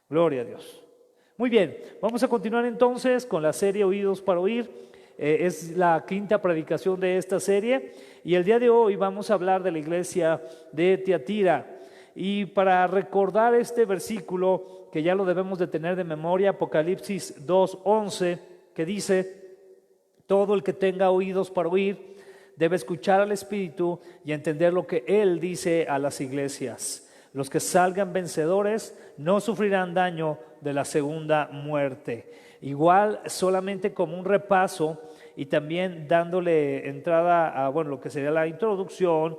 Gloria a Dios. Muy bien, vamos a continuar entonces con la serie Oídos para Oír. Es la quinta predicación de esta serie y el día de hoy vamos a hablar de la iglesia de Tiatira. Y para recordar este versículo, que ya lo debemos de tener de memoria, Apocalipsis 2:11, que dice: todo el que tenga oídos para oír debe escuchar al Espíritu y entender lo que Él dice a las iglesias. Los que salgan vencedores no sufrirán daño de la segunda muerte. Igual, solamente como un repaso y también dándole entrada a lo que sería la introducción,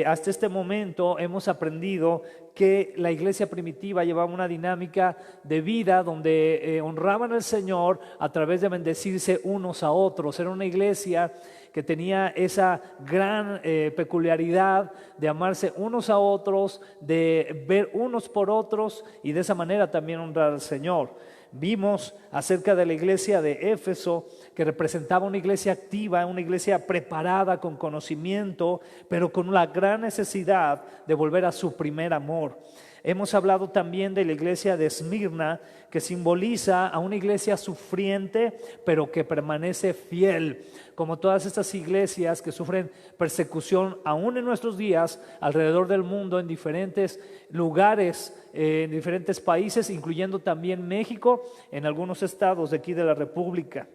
hasta este momento hemos aprendido que la iglesia primitiva llevaba una dinámica de vida donde honraban al Señor a través de bendecirse unos a otros. Era una iglesia que tenía esa gran peculiaridad de amarse unos a otros, de ver unos por otros y de esa manera también honrar al Señor. Vimos acerca de la iglesia de Éfeso, que representaba una iglesia activa, una iglesia preparada con conocimiento, pero con la gran necesidad de volver a su primer amor. Hemos hablado también de la iglesia de Esmirna, que simboliza a una iglesia sufriente, pero que permanece fiel. Como todas estas iglesias que sufren persecución aún en nuestros días, alrededor del mundo, en diferentes lugares, en diferentes países, incluyendo también México, en algunos estados de aquí de la República.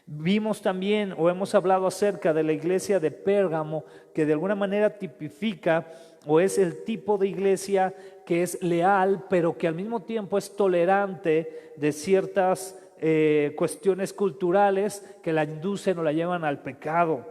Vimos también o hemos hablado acerca de la iglesia de Pérgamo, que de alguna manera tipifica o es el tipo de iglesia que es leal, pero que al mismo tiempo es tolerante de ciertas cuestiones culturales que la inducen o la llevan al pecado.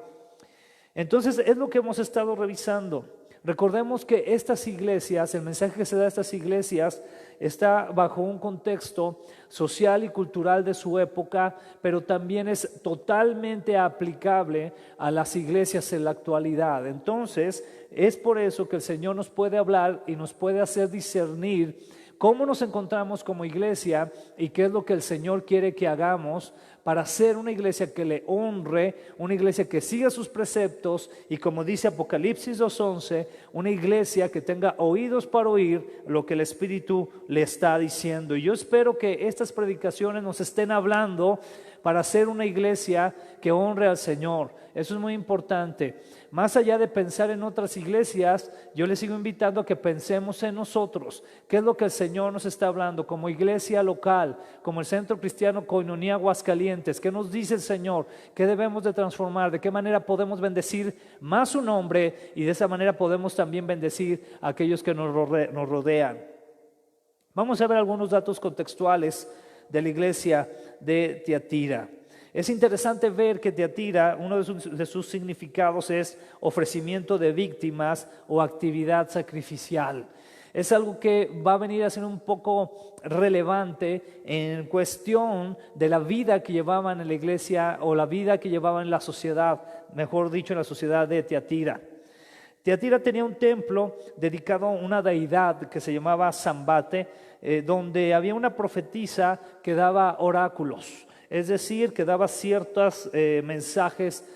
Entonces es lo que hemos estado revisando. Recordemos que estas iglesias, el mensaje que se da a estas iglesias está bajo un contexto social y cultural de su época, pero también es totalmente aplicable a las iglesias en la actualidad. Entonces, es por eso que el Señor nos puede hablar y nos puede hacer discernir cómo nos encontramos como iglesia y qué es lo que el Señor quiere que hagamos para ser una iglesia que le honre, una iglesia que siga sus preceptos y, como dice Apocalipsis 2:11, una iglesia que tenga oídos para oír lo que el Espíritu le está diciendo. Y yo espero que estas predicaciones nos estén hablando para ser una iglesia que honre al Señor. Eso es muy importante. Más allá de pensar en otras iglesias, yo les sigo invitando a que pensemos en nosotros. ¿Qué es lo que el Señor nos está hablando como iglesia local, como el Centro Cristiano Koinonia Aguascalientes? ¿Qué nos dice el Señor? ¿Qué debemos de transformar? ¿De qué manera podemos bendecir más su nombre? Y de esa manera podemos también bendecir a aquellos que nos rodean. Vamos a ver algunos datos contextuales de la iglesia de Tiatira. Es interesante ver que Tiatira, uno de sus significados es ofrecimiento de víctimas o actividad sacrificial. Es algo que va a venir a ser un poco relevante en cuestión de la vida que llevaban en la iglesia o la vida que llevaban en la sociedad, mejor dicho, en la sociedad de Tiatira. Tiatira tenía un templo dedicado a una deidad que se llamaba Zambate, donde había una profetisa que daba oráculos, es decir, que daba ciertos mensajes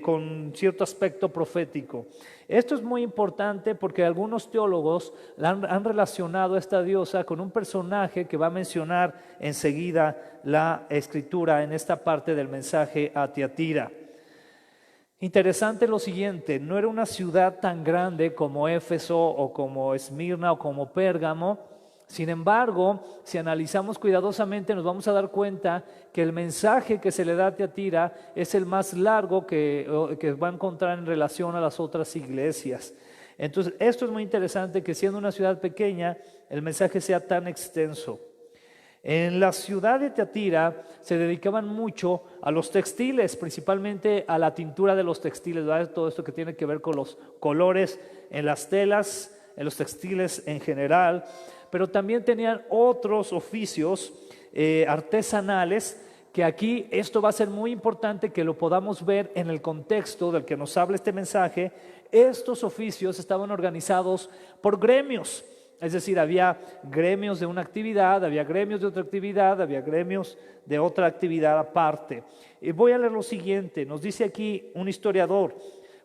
con cierto aspecto profético. Esto es muy importante porque algunos teólogos han relacionado a esta diosa con un personaje que va a mencionar enseguida la escritura en esta parte del mensaje a Tiatira. Interesante lo siguiente, no era una ciudad tan grande como Éfeso o como Esmirna o como Pérgamo. Sin embargo, si analizamos cuidadosamente, nos vamos a dar cuenta que el mensaje que se le da a Tiatira es el más largo que va a encontrar en relación a las otras iglesias. Entonces, esto es muy interesante, que siendo una ciudad pequeña, el mensaje sea tan extenso. En la ciudad de Tiatira se dedicaban mucho a los textiles, principalmente a la tintura de los textiles, ¿verdad? Todo esto que tiene que ver con los colores en las telas, en los textiles en general, pero también tenían otros oficios artesanales, que aquí esto va a ser muy importante que lo podamos ver en el contexto del que nos habla este mensaje. Estos oficios estaban organizados por gremios. Es decir, había gremios de una actividad, había gremios de otra actividad, había gremios de otra actividad aparte. Y voy a leer lo siguiente, nos dice aquí un historiador: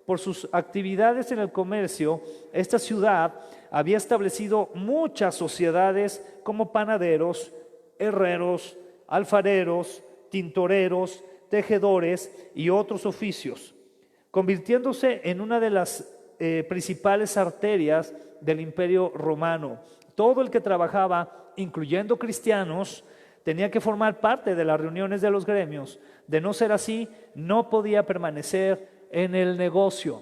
por sus actividades en el comercio, esta ciudad había establecido muchas sociedades como panaderos, herreros, alfareros, tintoreros, tejedores y otros oficios, convirtiéndose en una de las principales arterias del Imperio Romano. Todo el que trabajaba, incluyendo cristianos, tenía que formar parte de las reuniones de los gremios. De no ser así, no podía permanecer en el negocio.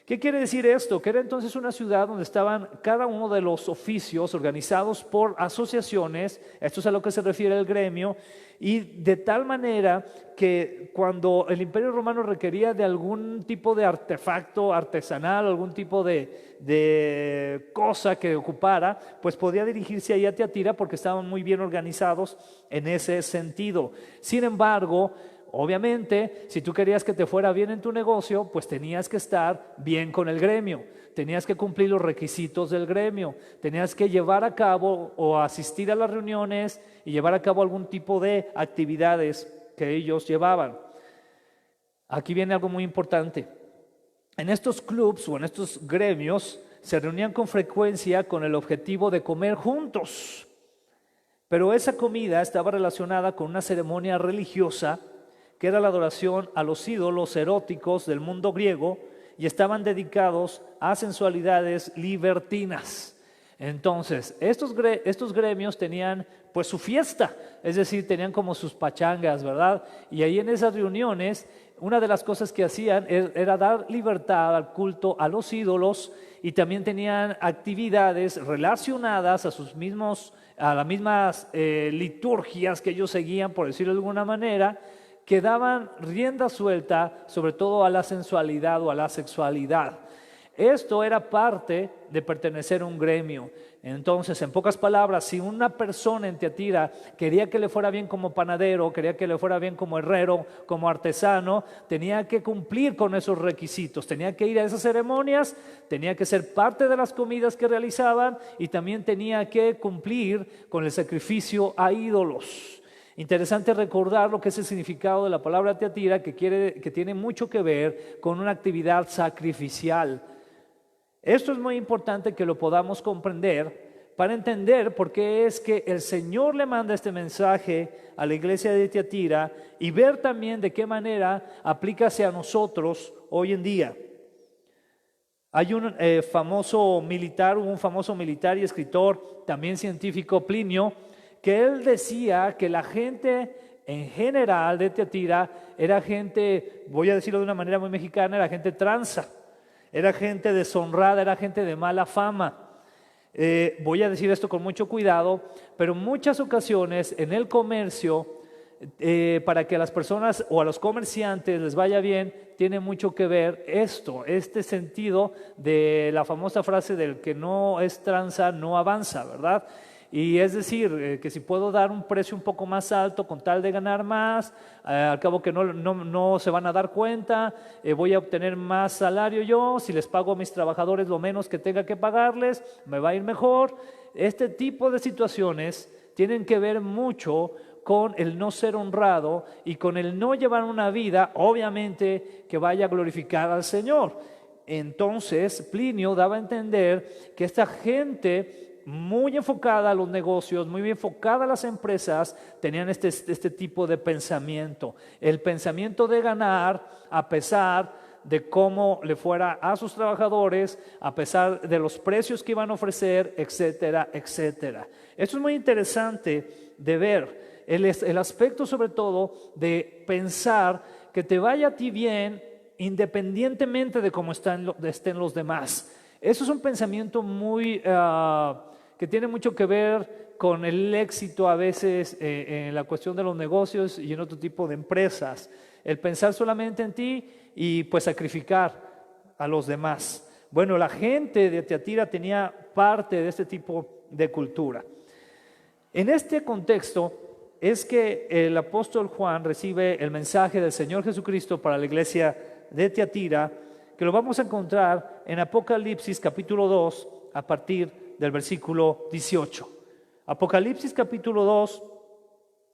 ¿Qué quiere decir esto? Que era entonces una ciudad donde estaban cada uno de los oficios organizados por asociaciones, esto es a lo que se refiere el gremio, y de tal manera que cuando el Imperio Romano requería de algún tipo de artefacto artesanal, algún tipo de cosa que ocupara, pues podía dirigirse ahí a Tiatira porque estaban muy bien organizados en ese sentido. Sin embargo, obviamente, si tú querías que te fuera bien en tu negocio, pues tenías que estar bien con el gremio, tenías que cumplir los requisitos del gremio, tenías que llevar a cabo o asistir a las reuniones y llevar a cabo algún tipo de actividades que ellos llevaban. Aquí viene algo muy importante. En estos clubs o en estos gremios se reunían con frecuencia con el objetivo de comer juntos, pero esa comida estaba relacionada con una ceremonia religiosa que era la adoración a los ídolos eróticos del mundo griego y estaban dedicados a sensualidades libertinas. Entonces, estos gremios tenían pues su fiesta, es decir, tenían como sus pachangas, ¿verdad? Y ahí en esas reuniones, una de las cosas que hacían era dar libertad al culto a los ídolos y también tenían actividades relacionadas a las mismas liturgias que ellos seguían, por decirlo de alguna manera, que daban rienda suelta sobre todo a la sensualidad o a la sexualidad. Esto era parte de pertenecer a un gremio. Entonces, en pocas palabras, si una persona en Tiatira quería que le fuera bien como panadero, quería que le fuera bien como herrero, como artesano, tenía que cumplir con esos requisitos, tenía que ir a esas ceremonias, tenía que ser parte de las comidas que realizaban y también tenía que cumplir con el sacrificio a ídolos. Interesante recordar lo que es el significado de la palabra Tiatira, que tiene mucho que ver con una actividad sacrificial. Esto es muy importante que lo podamos comprender para entender por qué es que el Señor le manda este mensaje a la iglesia de Tiatira y ver también de qué manera aplica hacia nosotros hoy en día. Hay un famoso militar y escritor, también científico, Plinio, que él decía que la gente en general de Tiatira era gente, voy a decirlo de una manera muy mexicana, era gente tranza, era gente deshonrada, era gente de mala fama. Voy a decir esto con mucho cuidado, pero en muchas ocasiones en el comercio, para que a las personas o a los comerciantes les vaya bien, tiene mucho que ver este sentido de la famosa frase del que no es tranza, no avanza, ¿verdad? Y es decir, que si puedo dar un precio un poco más alto con tal de ganar más, al cabo que no se van a dar cuenta, voy a obtener más salario yo, si les pago a mis trabajadores lo menos que tenga que pagarles, me va a ir mejor. Este tipo de situaciones tienen que ver mucho con el no ser honrado y con el no llevar una vida, obviamente, que vaya a glorificar al Señor. Entonces, Plinio daba a entender que esta gente muy enfocada a los negocios, muy enfocada a las empresas, tenían este tipo de pensamiento. El pensamiento de ganar a pesar de cómo le fuera a sus trabajadores, a pesar de los precios que iban a ofrecer, etcétera, etcétera. Esto es muy interesante de ver, el aspecto sobre todo de pensar que te vaya a ti bien independientemente de cómo estén los demás. Eso es un pensamiento muy que tiene mucho que ver con el éxito a veces en la cuestión de los negocios y en otro tipo de empresas. El pensar solamente en ti y pues sacrificar a los demás. Bueno, la gente de Tiatira tenía parte de este tipo de cultura. En este contexto es que el apóstol Juan recibe el mensaje del Señor Jesucristo para la iglesia de Tiatira, que lo vamos a encontrar en Apocalipsis capítulo 2 a partir del versículo 18. Apocalipsis capítulo 2,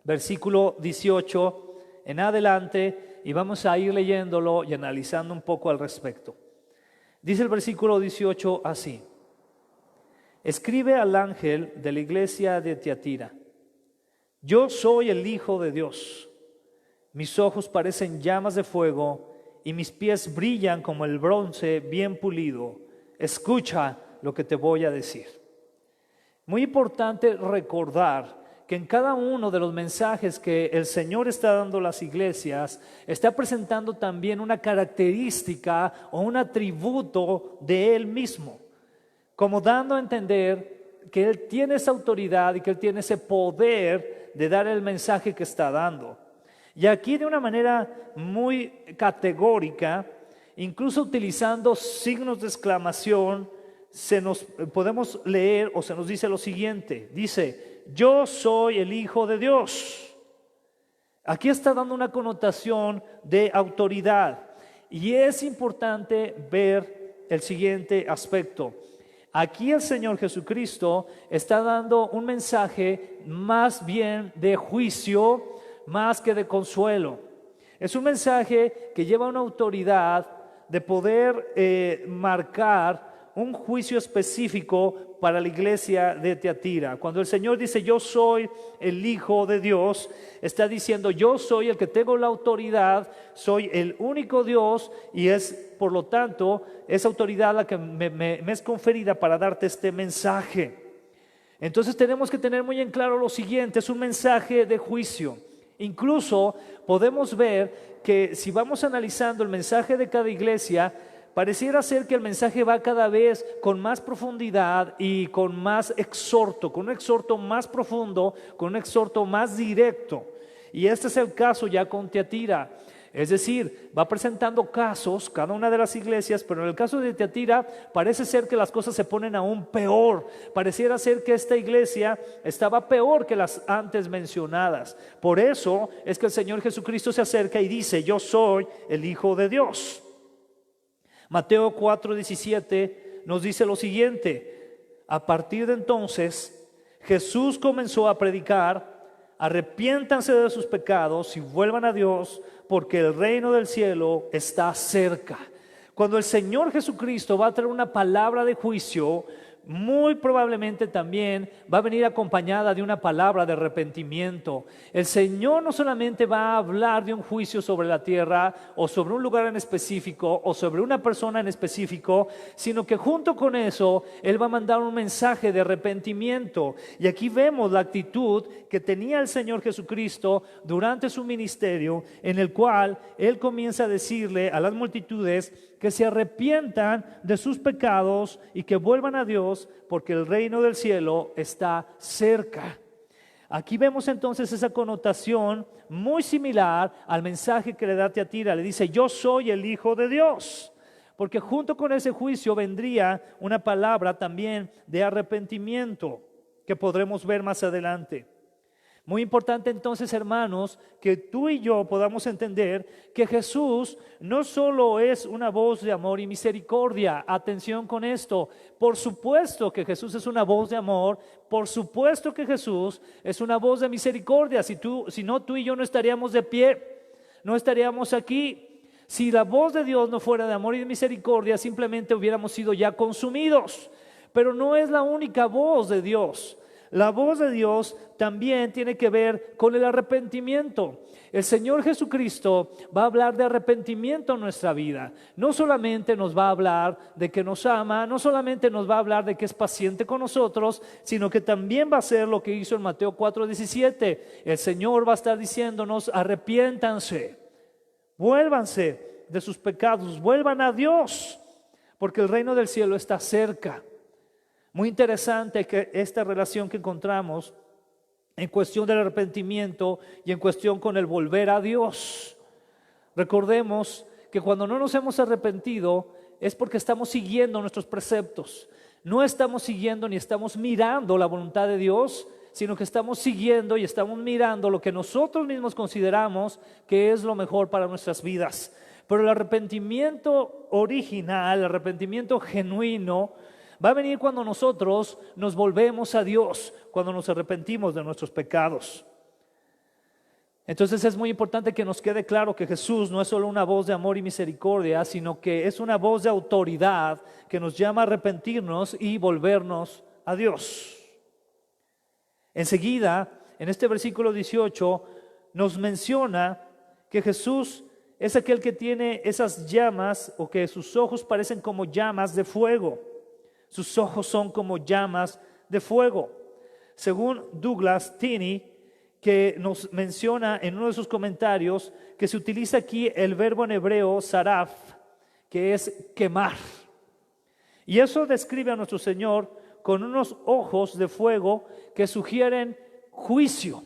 versículo 18 en adelante, y vamos a ir leyéndolo y analizando un poco al respecto. Dice el versículo 18 así: escribe al ángel de la iglesia de Tiatira: yo soy el Hijo de Dios. Mis ojos parecen llamas de fuego y mis pies brillan como el bronce bien pulido. Escucha lo que te voy a decir. Muy importante recordar que en cada uno de los mensajes que el Señor está dando a las iglesias, está presentando también una característica o un atributo de Él mismo, como dando a entender que Él tiene esa autoridad y que Él tiene ese poder de dar el mensaje que está dando. Y aquí de una manera muy categórica, incluso utilizando signos de exclamación, podemos leer o se nos dice lo siguiente. Dice: yo soy el Hijo de Dios. Aquí está dando una connotación de autoridad. Y es importante ver el siguiente aspecto. Aquí el Señor Jesucristo está dando un mensaje más bien de juicio, más que de consuelo. Es un mensaje que lleva una autoridad de poder marcar un juicio específico para la iglesia de Tiatira. Cuando el Señor dice: yo soy el Hijo de Dios, está diciendo: yo soy el que tengo la autoridad, soy el único Dios, y es por lo tanto esa autoridad la que me es conferida para darte este mensaje. Entonces tenemos que tener muy en claro lo siguiente: es un mensaje de juicio. Incluso podemos ver que si vamos analizando el mensaje de cada iglesia, pareciera ser que el mensaje va cada vez con más profundidad y con más exhorto, con un exhorto más profundo, con un exhorto más directo. Y este es el caso ya con Tiatira. Es decir, va presentando casos, cada una de las iglesias, pero en el caso de Tiatira parece ser que las cosas se ponen aún peor. Pareciera ser que esta iglesia estaba peor que las antes mencionadas. Por eso es que el Señor Jesucristo se acerca y dice: yo soy el Hijo de Dios. Mateo 4:17 nos dice lo siguiente: a partir de entonces Jesús comenzó a predicar: arrepiéntanse de sus pecados y vuelvan a Dios, porque el reino del cielo está cerca. Cuando el Señor Jesucristo va a traer una palabra de juicio, muy probablemente también va a venir acompañada de una palabra de arrepentimiento. El Señor no solamente va a hablar de un juicio sobre la tierra o sobre un lugar en específico o sobre una persona en específico, sino que junto con eso Él va a mandar un mensaje de arrepentimiento. Y aquí vemos la actitud que tenía el Señor Jesucristo durante su ministerio, en el cual Él comienza a decirle a las multitudes que se arrepientan de sus pecados y que vuelvan a Dios, porque el reino del cielo está cerca. Aquí vemos entonces esa connotación muy similar al mensaje que le da Tiatira. Le dice: yo soy el Hijo de Dios, porque junto con ese juicio vendría una palabra también de arrepentimiento que podremos ver más adelante. Muy importante entonces, hermanos, que tú y yo podamos entender que Jesús no solo es una voz de amor y misericordia. Atención con esto. Por supuesto que Jesús es una voz de amor. Por supuesto que Jesús es una voz de misericordia. Si no, tú y yo no estaríamos de pie, no estaríamos aquí. Si la voz de Dios no fuera de amor y de misericordia, simplemente hubiéramos sido ya consumidos. Pero no es la única voz de Dios. La voz de Dios también tiene que ver con el arrepentimiento. El Señor Jesucristo va a hablar de arrepentimiento en nuestra vida. No solamente nos va a hablar de que nos ama, no solamente nos va a hablar de que es paciente con nosotros, sino que también va a hacer lo que hizo en Mateo 4:17. El Señor va a estar diciéndonos: arrepiéntanse, vuélvanse de sus pecados, vuelvan a Dios, porque el reino del cielo está cerca. Muy interesante que esta relación que encontramos en cuestión del arrepentimiento y en cuestión con el volver a Dios. Recordemos que cuando no nos hemos arrepentido es porque estamos siguiendo nuestros preceptos. No estamos siguiendo ni estamos mirando la voluntad de Dios, sino que estamos siguiendo y estamos mirando lo que nosotros mismos consideramos que es lo mejor para nuestras vidas. Pero el arrepentimiento original, el arrepentimiento genuino, va a venir cuando nosotros nos volvemos a Dios, cuando nos arrepentimos de nuestros pecados. Entonces es muy importante que nos quede claro que Jesús no es solo una voz de amor y misericordia, sino que es una voz de autoridad que nos llama a arrepentirnos y volvernos a Dios. Enseguida, en este versículo 18, nos menciona que Jesús es aquel que tiene esas llamas, o que sus ojos parecen como llamas de fuego. Sus ojos son como llamas de fuego. Según Douglas Tinney, que nos menciona en uno de sus comentarios, que se utiliza aquí el verbo en hebreo saraf, que es quemar. Y eso describe a nuestro Señor con unos ojos de fuego que sugieren juicio.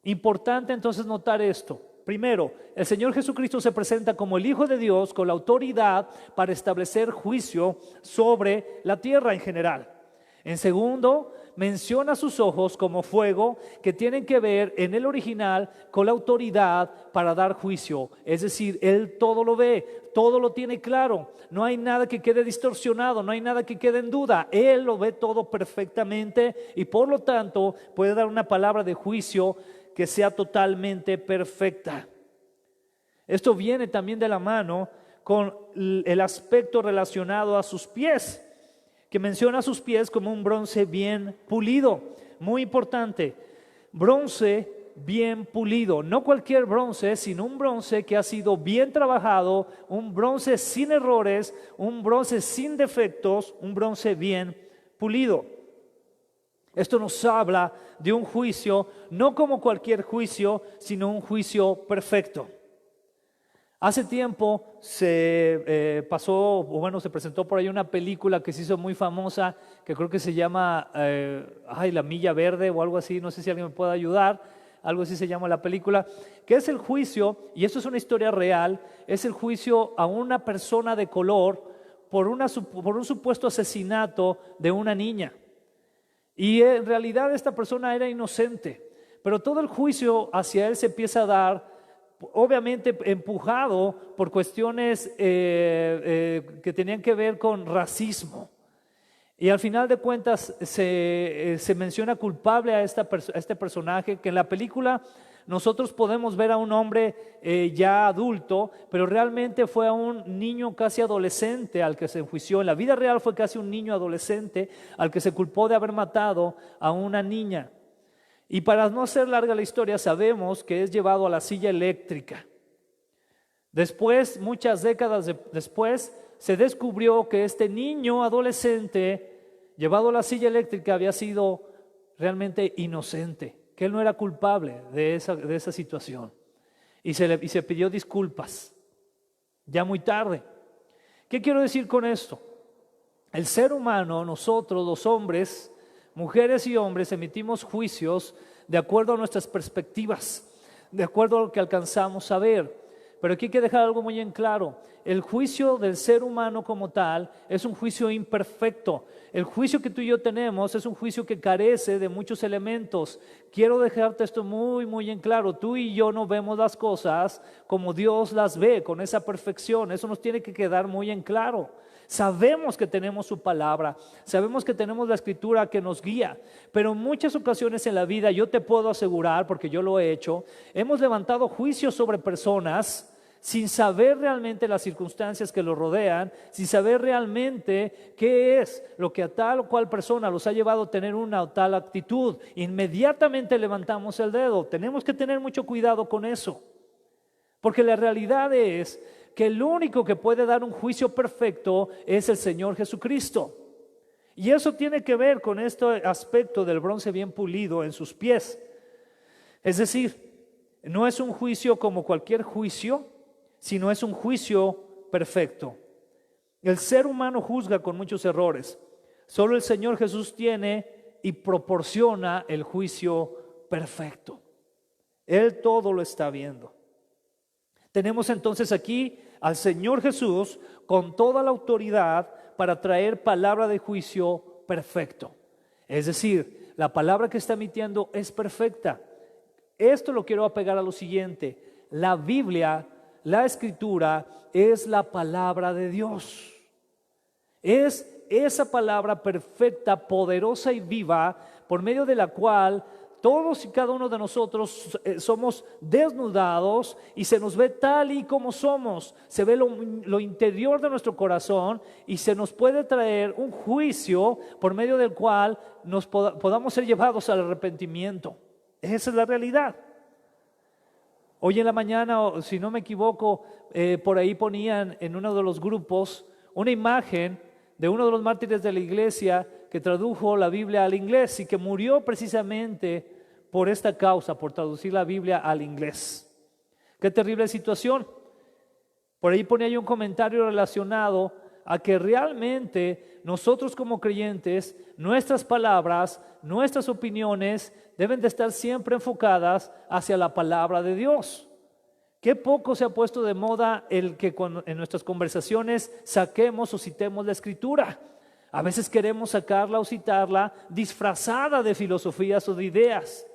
Importante entonces notar esto. Primero, el Señor Jesucristo se presenta como el Hijo de Dios con la autoridad para establecer juicio sobre la tierra en general. En segundo, menciona sus ojos como fuego que tienen que ver en el original con la autoridad para dar juicio. Es decir, Él todo lo ve, todo lo tiene claro. No hay nada que quede distorsionado, no hay nada que quede en duda. Él lo ve todo perfectamente y por lo tanto puede dar una palabra de juicio que sea totalmente perfecta. Esto viene también de la mano con el aspecto relacionado a sus pies, que menciona sus pies como un bronce bien pulido. Muy importante, bronce bien pulido, no cualquier bronce, sino un bronce que ha sido bien trabajado, un bronce sin errores, un bronce sin defectos, un bronce bien pulido. Esto nos habla de un juicio, no como cualquier juicio, sino un juicio perfecto. Hace tiempo se presentó por ahí una película que se hizo muy famosa, que creo que se llama La Milla Verde o algo así, no sé si alguien me puede ayudar, algo así se llama la película, que es el juicio, y esto es una historia real, es el juicio a una persona de color por un supuesto asesinato de una niña. Y en realidad esta persona era inocente, pero todo el juicio hacia él se empieza a dar, obviamente empujado por cuestiones que tenían que ver con racismo. Y al final de cuentas se menciona culpable a este personaje, que en la película nosotros podemos ver a un hombre ya adulto, pero realmente fue a un niño casi adolescente al que se enjuició. En la vida real fue casi un niño adolescente al que se culpó de haber matado a una niña. Y para no hacer larga la historia, sabemos que es llevado a la silla eléctrica. Después, muchas décadas después, se descubrió que este niño adolescente llevado a la silla eléctrica había sido realmente inocente, que él no era culpable de esa situación. Y se pidió disculpas, ya muy tarde. ¿Qué quiero decir con esto? El ser humano, nosotros los hombres, mujeres y hombres, emitimos juicios de acuerdo a nuestras perspectivas, de acuerdo a lo que alcanzamos a ver. Pero aquí hay que dejar algo muy en claro. El juicio del ser humano como tal es un juicio imperfecto. El juicio que tú y yo tenemos es un juicio que carece de muchos elementos. Quiero dejarte esto muy, muy en claro. Tú y yo no vemos las cosas como Dios las ve, con esa perfección. Eso nos tiene que quedar muy en claro. Sabemos que tenemos su palabra, sabemos que tenemos la escritura que nos guía, pero en muchas ocasiones en la vida, yo te puedo asegurar, porque yo lo he hecho, hemos levantado juicios sobre personas sin saber realmente las circunstancias que los rodean, sin saber realmente qué es lo que a tal o cual persona los ha llevado a tener una o tal actitud. Inmediatamente levantamos el dedo. Tenemos que tener mucho cuidado con eso, porque la realidad es que el único que puede dar un juicio perfecto es el Señor Jesucristo. Y eso tiene que ver con este aspecto del bronce bien pulido en sus pies. Es decir, no es un juicio como cualquier juicio, sino es un juicio perfecto. El ser humano juzga con muchos errores. Solo el Señor Jesús tiene y proporciona el juicio perfecto. Él todo lo está viendo. Tenemos entonces aquí al Señor Jesús con toda la autoridad para traer palabra de juicio perfecto. Es decir, la palabra que está emitiendo es perfecta. Esto lo quiero apegar a lo siguiente: la Biblia, la Escritura, es la palabra de Dios. Es esa palabra perfecta, poderosa y viva, por medio de la cual Todos y cada uno de nosotros somos desnudados y se nos ve tal y como somos. Se ve lo interior de nuestro corazón y se nos puede traer un juicio por medio del cual podamos ser llevados al arrepentimiento. Esa es la realidad. Hoy en la mañana, o si no me equivoco, por ahí ponían en uno de los grupos una imagen de uno de los mártires de la iglesia que tradujo la Biblia al inglés y que murió precisamente por esta causa, por traducir la Biblia al inglés. Qué terrible situación. Por ahí ponía yo un comentario relacionado a que realmente nosotros como creyentes, nuestras palabras, nuestras opiniones deben de estar siempre enfocadas hacia la palabra de Dios. Qué poco se ha puesto de moda el que en nuestras conversaciones saquemos o citemos la Escritura. A veces queremos sacarla o citarla disfrazada de filosofías o de ideas.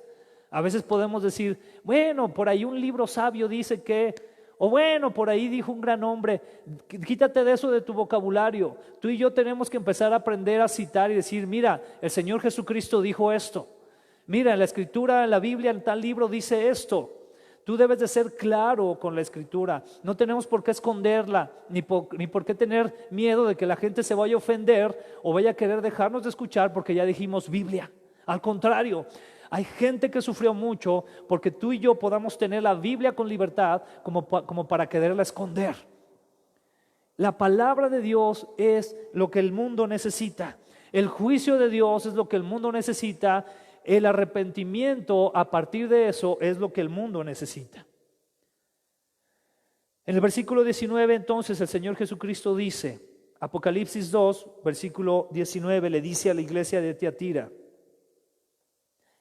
A veces podemos decir, bueno, por ahí un libro sabio dice que, o bueno, por ahí dijo un gran hombre. Quítate de eso de tu vocabulario. Tú y yo tenemos que empezar a aprender a citar y decir, mira, el Señor Jesucristo dijo esto. Mira, en la Escritura, en la Biblia, en tal libro dice esto. Tú debes de ser claro con la Escritura. No tenemos por qué esconderla, ni por qué tener miedo de que la gente se vaya a ofender o vaya a querer dejarnos de escuchar porque ya dijimos Biblia. Al contrario, hay gente que sufrió mucho porque tú y yo podamos tener la Biblia con libertad como para quererla esconder. La palabra de Dios es lo que el mundo necesita. El juicio de Dios es lo que el mundo necesita. El arrepentimiento a partir de eso es lo que el mundo necesita. En el versículo 19 entonces el Señor Jesucristo dice, Apocalipsis 2, versículo 19, le dice a la iglesia de Tiatira: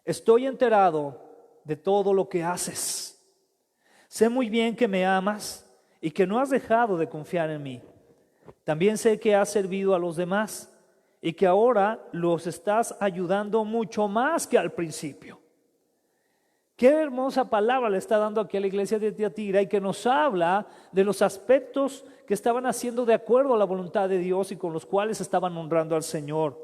estoy enterado de todo lo que haces. Sé muy bien que me amas y que no has dejado de confiar en mí. También sé que has servido a los demás y que ahora los estás ayudando mucho más que al principio. Qué hermosa palabra le está dando aquí a la iglesia de Tiatira y que nos habla de los aspectos que estaban haciendo de acuerdo a la voluntad de Dios y con los cuales estaban honrando al Señor.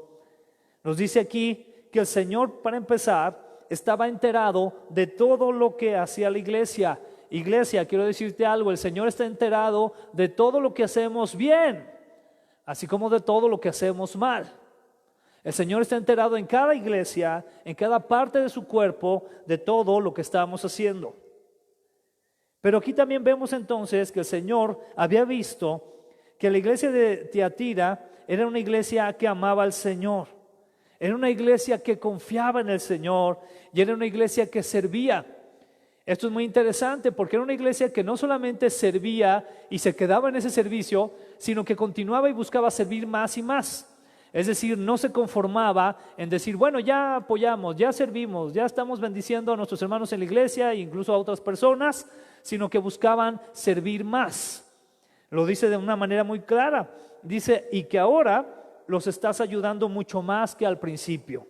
Nos dice aquí que el Señor, para empezar, estaba enterado de todo lo que hacía la iglesia. Iglesia, quiero decirte algo, el Señor está enterado de todo lo que hacemos bien, así como de todo lo que hacemos mal. El Señor está enterado en cada iglesia, en cada parte de su cuerpo, de todo lo que estamos haciendo. Pero aquí también vemos entonces que el Señor había visto que la iglesia de Tiatira era una iglesia que amaba al Señor. Era una iglesia que confiaba en el Señor y era una iglesia que servía. Esto es muy interesante porque era una iglesia que no solamente servía y se quedaba en ese servicio, sino que continuaba y buscaba servir más y más. Es decir, no se conformaba en decir, bueno, ya apoyamos, ya servimos, ya estamos bendiciendo a nuestros hermanos en la iglesia e incluso a otras personas, sino que buscaban servir más. Lo dice de una manera muy clara. Dice, y que ahora los estás ayudando mucho más que al principio.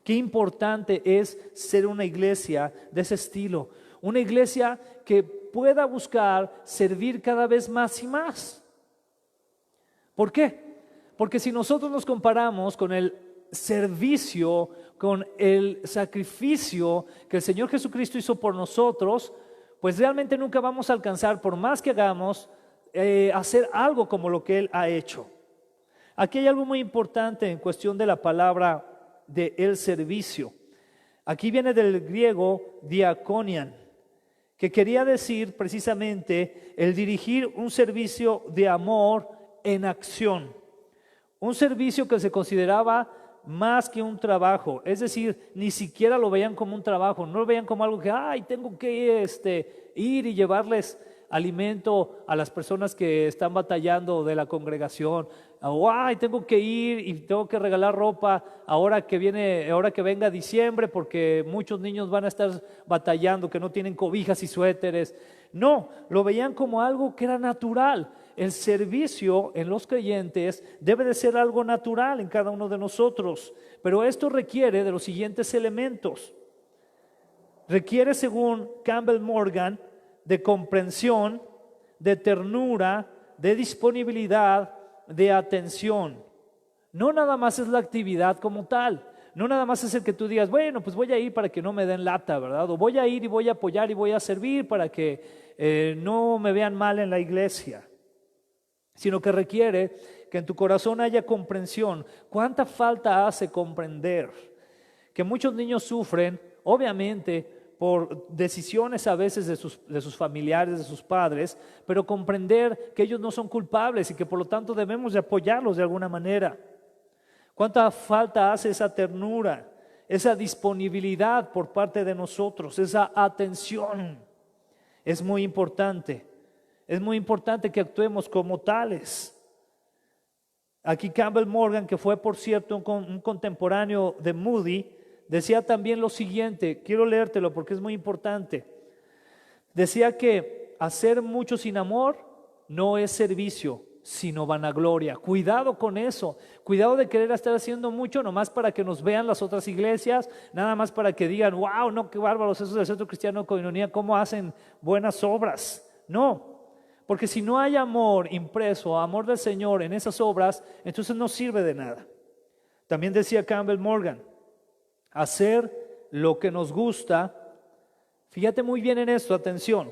Qué importante es ser una iglesia de ese estilo. Una iglesia que pueda buscar servir cada vez más y más. ¿Por qué? Porque si nosotros nos comparamos con el servicio, con el sacrificio que el Señor Jesucristo hizo por nosotros, pues realmente nunca vamos a alcanzar, por más que hagamos, hacer algo como lo que Él ha hecho. Aquí hay algo muy importante en cuestión de la palabra de el servicio. Aquí viene del griego diakonian, que quería decir precisamente el dirigir un servicio de amor en acción. Un servicio que se consideraba más que un trabajo, es decir, ni siquiera lo veían como un trabajo, no lo veían como algo que, tengo que ir y llevarles alimento a las personas que están batallando de la congregación, o tengo que ir y tengo que regalar ropa ahora que venga diciembre porque muchos niños van a estar batallando, que no tienen cobijas y suéteres. No, lo veían como algo que era natural. El servicio en los creyentes debe de ser algo natural en cada uno de nosotros, pero esto requiere de los siguientes elementos. Requiere, según Campbell Morgan, de comprensión, de ternura, de disponibilidad, de atención. No nada más es la actividad como tal, no nada más es el que tú digas, bueno, pues voy a ir para que no me den lata, ¿verdad? O voy a ir y voy a apoyar y voy a servir para que no me vean mal en la iglesia, sino que requiere que en tu corazón haya comprensión. ¿Cuánta falta hace comprender que muchos niños sufren, obviamente, por decisiones a veces de sus familiares, de sus padres, pero comprender que ellos no son culpables y que por lo tanto debemos de apoyarlos de alguna manera? ¿Cuánta falta hace esa ternura, esa disponibilidad por parte de nosotros, esa atención? Es muy importante que actuemos como tales. Aquí Campbell Morgan, que fue por cierto un contemporáneo de Moody, decía también lo siguiente, quiero leértelo porque es muy importante. Decía que hacer mucho sin amor no es servicio, sino vanagloria. Cuidado con eso, cuidado de querer estar haciendo mucho nomás para que nos vean las otras iglesias, nada más para que digan, wow, no, qué bárbaros esos del Centro Cristiano de Coinonía, cómo hacen buenas obras. No, porque si no hay amor impreso, amor del Señor en esas obras, entonces no sirve de nada. También decía Campbell Morgan, hacer lo que nos gusta, fíjate muy bien en esto, atención,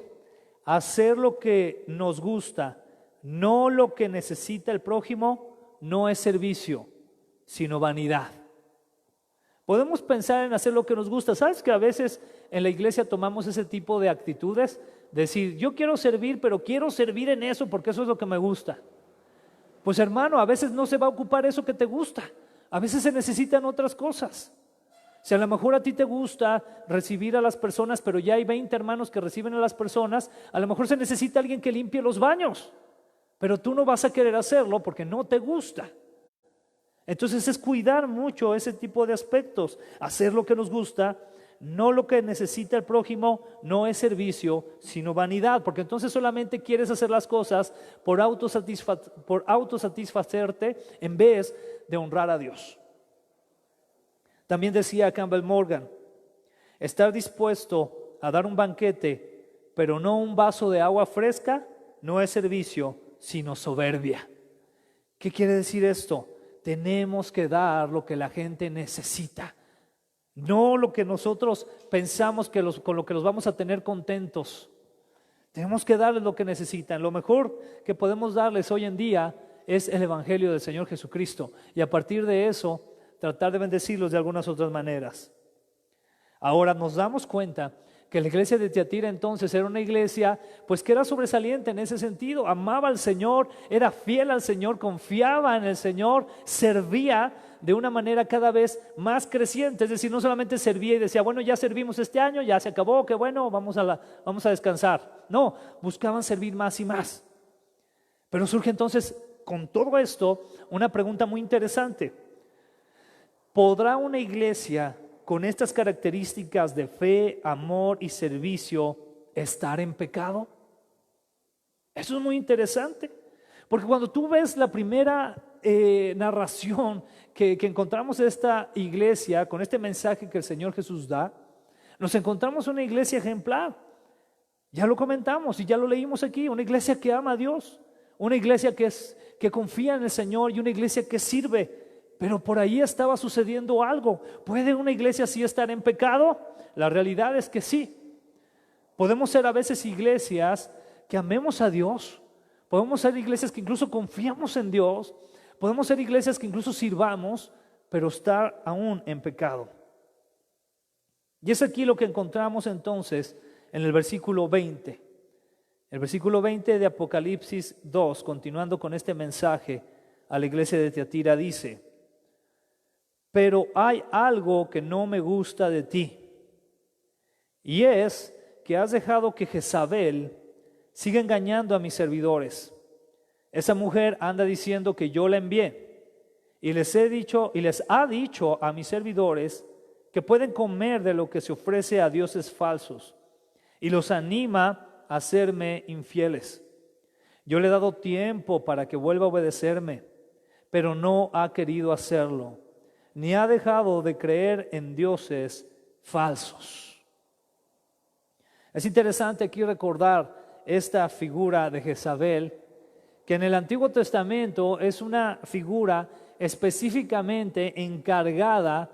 hacer lo que nos gusta, no lo que necesita el prójimo, no es servicio, sino vanidad. Podemos pensar en hacer lo que nos gusta. ¿Sabes que a veces en la iglesia tomamos ese tipo de actitudes? Decir, yo quiero servir, pero quiero servir en eso porque eso es lo que me gusta. Pues hermano, a veces no se va a ocupar eso que te gusta. A veces se necesitan otras cosas. Si a lo mejor a ti te gusta recibir a las personas, pero ya hay 20 hermanos que reciben a las personas, a lo mejor se necesita alguien que limpie los baños, pero tú no vas a querer hacerlo porque no te gusta. Entonces es cuidar mucho ese tipo de aspectos, hacer lo que nos gusta, no lo que necesita el prójimo, no es servicio, sino vanidad, porque entonces solamente quieres hacer las cosas por autosatisfacerte en vez de honrar a Dios. También decía Campbell Morgan, estar dispuesto a dar un banquete, pero no un vaso de agua fresca, no es servicio, sino soberbia. ¿Qué quiere decir esto? Tenemos que dar lo que la gente necesita, no lo que nosotros pensamos con lo que los vamos a tener contentos. Tenemos que darles lo que necesitan. Lo mejor que podemos darles hoy en día es el Evangelio del Señor Jesucristo, y a partir de eso tratar de bendecirlos de algunas otras maneras. Ahora nos damos cuenta que la iglesia de Tiatira entonces era una iglesia pues que era sobresaliente en ese sentido, amaba al Señor, era fiel al Señor, confiaba en el Señor, servía de una manera cada vez más creciente. Es decir, no solamente servía y decía, bueno, ya servimos este año, ya se acabó, qué bueno, vamos a descansar. No, buscaban servir más y más. Pero surge entonces con todo esto una pregunta muy interesante. ¿Podrá una iglesia con estas características de fe, amor y servicio estar en pecado? Eso es muy interesante, porque cuando tú ves la primera narración que encontramos de esta iglesia, con este mensaje que el Señor Jesús da, nos encontramos una iglesia ejemplar. Ya lo comentamos y ya lo leímos aquí, una iglesia que ama a Dios, una iglesia que confía en el Señor y una iglesia que sirve. Pero por ahí estaba sucediendo algo. ¿Puede una iglesia así estar en pecado? La realidad es que sí. Podemos ser a veces iglesias que amemos a Dios. Podemos ser iglesias que incluso confiamos en Dios. Podemos ser iglesias que incluso sirvamos, pero estar aún en pecado. Y es aquí lo que encontramos entonces en el versículo 20. El versículo 20 de Apocalipsis 2, continuando con este mensaje a la iglesia de Tiatira, dice: pero hay algo que no me gusta de ti, y es que has dejado que Jezabel siga engañando a mis servidores. Esa mujer anda diciendo que yo la envié, y les ha dicho a mis servidores que pueden comer de lo que se ofrece a dioses falsos, y los anima a serme infieles. Yo le he dado tiempo para que vuelva a obedecerme, pero no ha querido hacerlo, ni ha dejado de creer en dioses falsos. Es interesante aquí recordar esta figura de Jezabel, que en el Antiguo Testamento es una figura específicamente encargada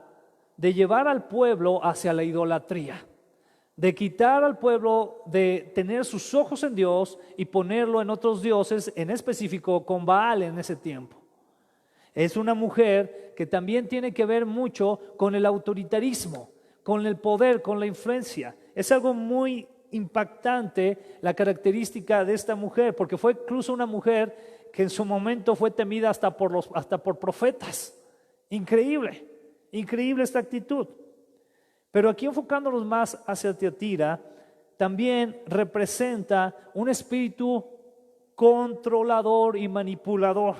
de llevar al pueblo hacia la idolatría, de quitar al pueblo de tener sus ojos en Dios y ponerlo en otros dioses, en específico con Baal en ese tiempo. Es una mujer que también tiene que ver mucho con el autoritarismo, con el poder, con la influencia. Es algo muy impactante la característica de esta mujer, porque fue incluso una mujer que en su momento fue temida hasta por profetas. Increíble, increíble esta actitud. Pero aquí enfocándonos más hacia Tiatira, también representa un espíritu controlador y manipulador,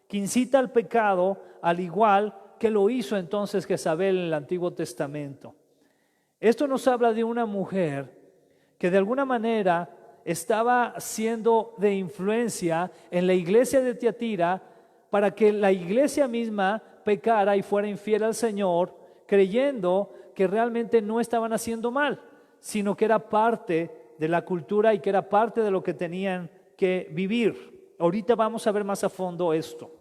que incita al pecado, al igual que lo hizo entonces Jezabel en el Antiguo Testamento. Esto nos habla de una mujer que de alguna manera estaba siendo de influencia en la iglesia de Tiatira para que la iglesia misma pecara y fuera infiel al Señor, creyendo que realmente no estaban haciendo mal, sino que era parte de la cultura y que era parte de lo que tenían que vivir. Ahorita vamos a ver más a fondo esto.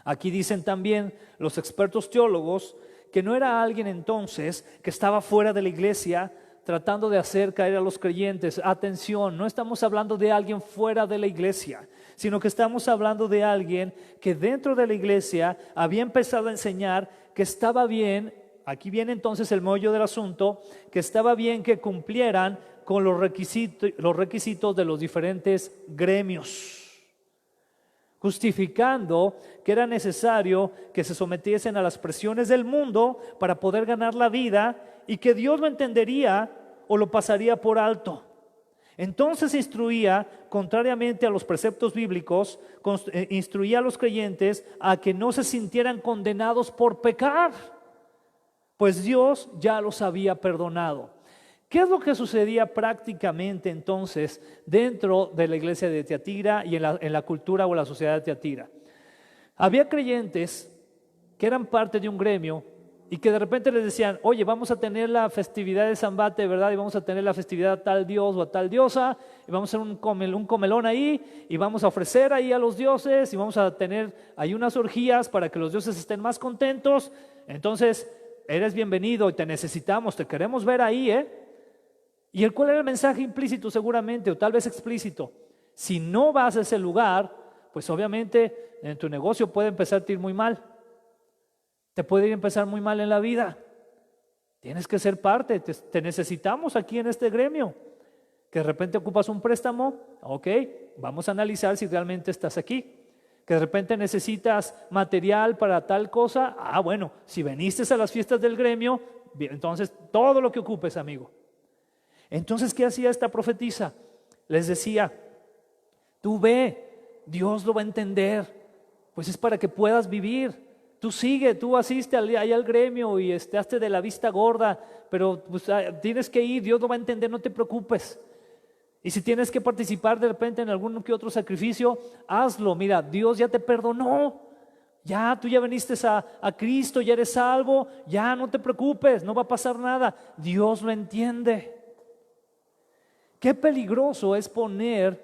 Aquí dicen también los expertos teólogos que no era alguien entonces que estaba fuera de la iglesia tratando de hacer caer a los creyentes. Atención, no estamos hablando de alguien fuera de la iglesia, sino que estamos hablando de alguien que dentro de la iglesia había empezado a enseñar que estaba bien. Aquí viene entonces el meollo del asunto, que estaba bien que cumplieran con los requisitos de los diferentes gremios, justificando que era necesario que se sometiesen a las presiones del mundo para poder ganar la vida y que Dios lo entendería o lo pasaría por alto. Entonces instruía, contrariamente a los preceptos bíblicos, instruía a los creyentes a que no se sintieran condenados por pecar, pues Dios ya los había perdonado. ¿Qué es lo que sucedía prácticamente entonces dentro de la iglesia de Tiatira y en la cultura o la sociedad de Tiatira? Había creyentes que eran parte de un gremio y que de repente les decían: oye, vamos a tener la festividad de Zambate, ¿verdad? Y vamos a tener la festividad a tal dios o a tal diosa, y vamos a hacer un comelón ahí, y vamos a ofrecer ahí a los dioses, y vamos a tener ahí unas orgías para que los dioses estén más contentos. Entonces, eres bienvenido y te necesitamos, te queremos ver ahí, ¿eh? ¿Y cuál era el mensaje implícito seguramente, o tal vez explícito? Si no vas a ese lugar, pues obviamente en tu negocio puede empezar a ir muy mal. Te puede ir a empezar muy mal en la vida. Tienes que ser parte, te necesitamos aquí en este gremio. Que de repente ocupas un préstamo, ok, vamos a analizar si realmente estás aquí. Que de repente necesitas material para tal cosa, bueno, si viniste a las fiestas del gremio, bien, entonces todo lo que ocupes, amigo. Entonces, ¿qué hacía esta profetisa? Les decía: tú ve, Dios lo va a entender, pues es para que puedas vivir. Tú sigue, tú asiste ahí al gremio y hazte de la vista gorda, pero pues, tienes que ir, Dios lo va a entender, no te preocupes. Y si tienes que participar de repente en algún que otro sacrificio, hazlo. Mira, Dios ya te perdonó, ya tú ya viniste a Cristo, ya eres salvo, ya no te preocupes, no va a pasar nada, Dios lo entiende. Qué peligroso es poner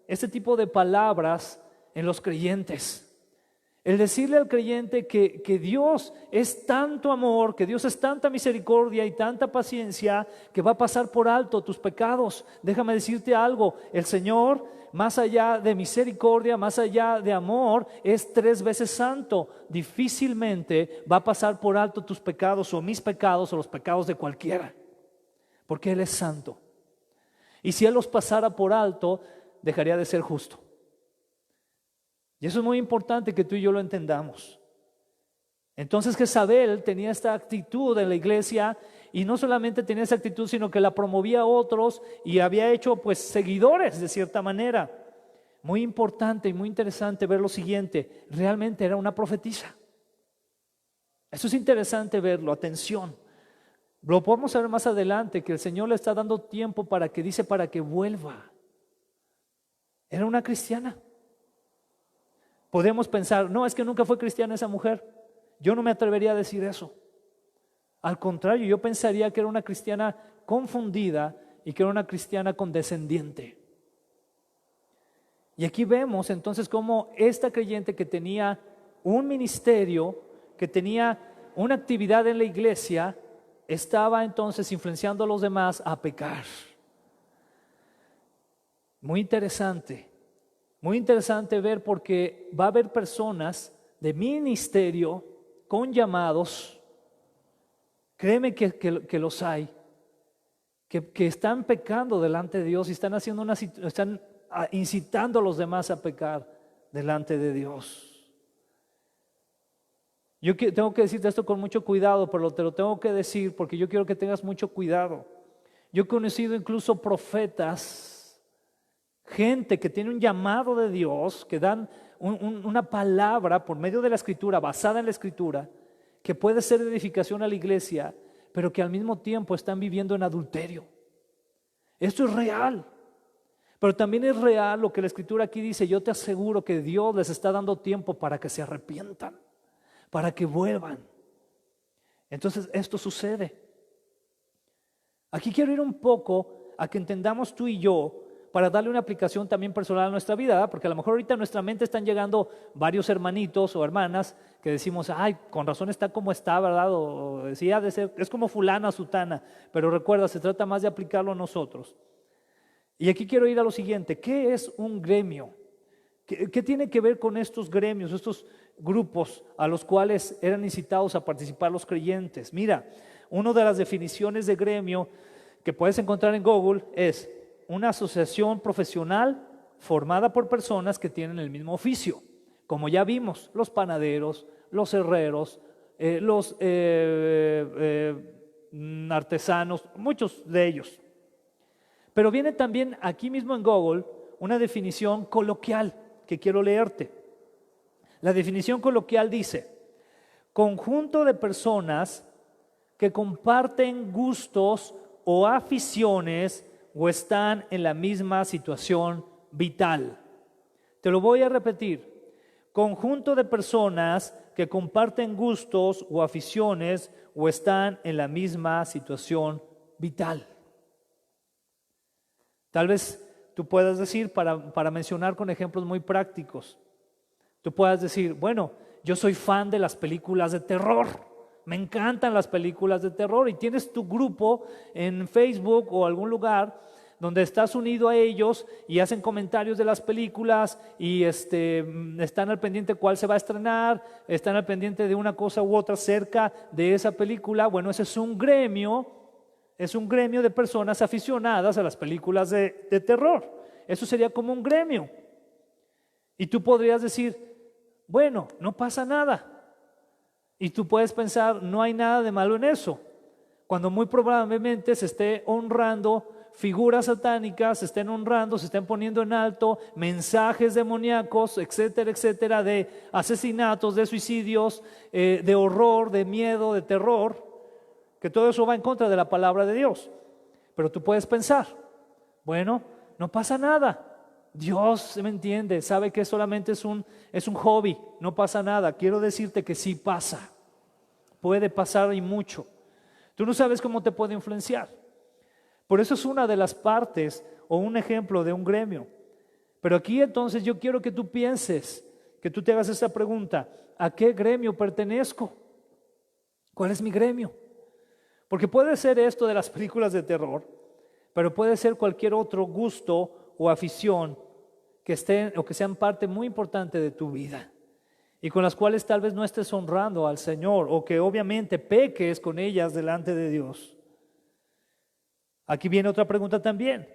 este tipo de palabras en los creyentes. El decirle al creyente que Dios es tanto amor, que Dios es tanta misericordia y tanta paciencia, que va a pasar por alto tus pecados. Déjame decirte algo: el Señor, más allá de misericordia, más allá de amor, es 3 veces santo. Difícilmente va a pasar por alto tus pecados o mis pecados o los pecados de cualquiera, porque Él es santo. Y si Él los pasara por alto, dejaría de ser justo. Y eso es muy importante que tú y yo lo entendamos. Entonces Jezabel tenía esta actitud en la iglesia, y no solamente tenía esa actitud, sino que la promovía a otros y había hecho pues seguidores de cierta manera. Muy importante y muy interesante ver lo siguiente: realmente era una profetisa. Eso es interesante verlo, atención. Lo podemos ver más adelante, que el Señor le está dando tiempo para que vuelva. Era una cristiana. Podemos pensar: no, es que nunca fue cristiana esa mujer. Yo no me atrevería a decir eso. Al contrario, yo pensaría que era una cristiana confundida y que era una cristiana condescendiente. Y aquí vemos entonces cómo esta creyente que tenía un ministerio, que tenía una actividad en la iglesia estaba entonces influenciando a los demás a pecar. Muy interesante ver, porque va a haber personas de ministerio con llamados, créeme que los hay, que están pecando delante de Dios y están incitando a los demás a pecar delante de Dios. Yo tengo que decirte esto con mucho cuidado, pero te lo tengo que decir porque yo quiero que tengas mucho cuidado. Yo he conocido incluso profetas, gente que tiene un llamado de Dios, que dan una palabra por medio de la Escritura, basada en la Escritura, que puede ser de edificación a la iglesia, pero que al mismo tiempo están viviendo en adulterio. Esto es real. Pero también es real lo que la Escritura aquí dice. Yo te aseguro que Dios les está dando tiempo para que se arrepientan, para que vuelvan. Entonces esto sucede. Aquí quiero ir un poco a que entendamos tú y yo, para darle una aplicación también personal a nuestra vida, ¿verdad? Porque a lo mejor ahorita a nuestra mente están llegando varios hermanitos o hermanas que decimos, ay, con razón está como está, ¿verdad? O decía de ser, es como fulana, sutana. Pero recuerda, se trata más de aplicarlo a nosotros. Y aquí quiero ir a lo siguiente. ¿Qué es un gremio? ¿Qué tiene que ver con estos gremios, estos grupos a los cuales eran incitados a participar los creyentes? Mira, una de las definiciones de gremio que puedes encontrar en Google es una asociación profesional formada por personas que tienen el mismo oficio. Como ya vimos, los panaderos, los herreros, los artesanos, muchos de ellos. Pero viene también aquí mismo en Google una definición coloquial que quiero leerte. La definición coloquial dice: conjunto de personas que comparten gustos o aficiones o están en la misma situación vital. Te lo voy a repetir. Conjunto de personas que comparten gustos o aficiones o están en la misma situación vital. Tal vez tú puedas decir, para mencionar con ejemplos muy prácticos, tú puedas decir, bueno, yo soy fan de las películas de terror. Me encantan las películas de terror y tienes tu grupo en Facebook o algún lugar donde estás unido a ellos y hacen comentarios de las películas y están al pendiente cuál se va a estrenar, están al pendiente de una cosa u otra cerca de esa película. Bueno, ese es un gremio de personas aficionadas a las películas de terror. Eso sería como un gremio. Y tú podrías decir, bueno, no pasa nada. Y tú puedes pensar, no hay nada de malo en eso, cuando muy probablemente se esté honrando figuras satánicas, se estén honrando, se estén poniendo en alto mensajes demoníacos, etcétera, etcétera, de asesinatos, de suicidios, de horror, de miedo, de terror, que todo eso va en contra de la palabra de Dios. Pero tú puedes pensar, bueno, no pasa nada. Dios me entiende, sabe que solamente es un hobby, no pasa nada. Quiero decirte que sí pasa, puede pasar y mucho. Tú no sabes cómo te puede influenciar. Por eso es una de las partes o un ejemplo de un gremio. Pero aquí entonces yo quiero que tú pienses, que tú te hagas esa pregunta: ¿a qué gremio pertenezco? ¿Cuál es mi gremio? Porque puede ser esto de las películas de terror, pero puede ser cualquier otro gusto o afición que estén o que sean parte muy importante de tu vida y con las cuales tal vez no estés honrando al Señor o que obviamente peques con ellas delante de Dios. Aquí viene otra pregunta también.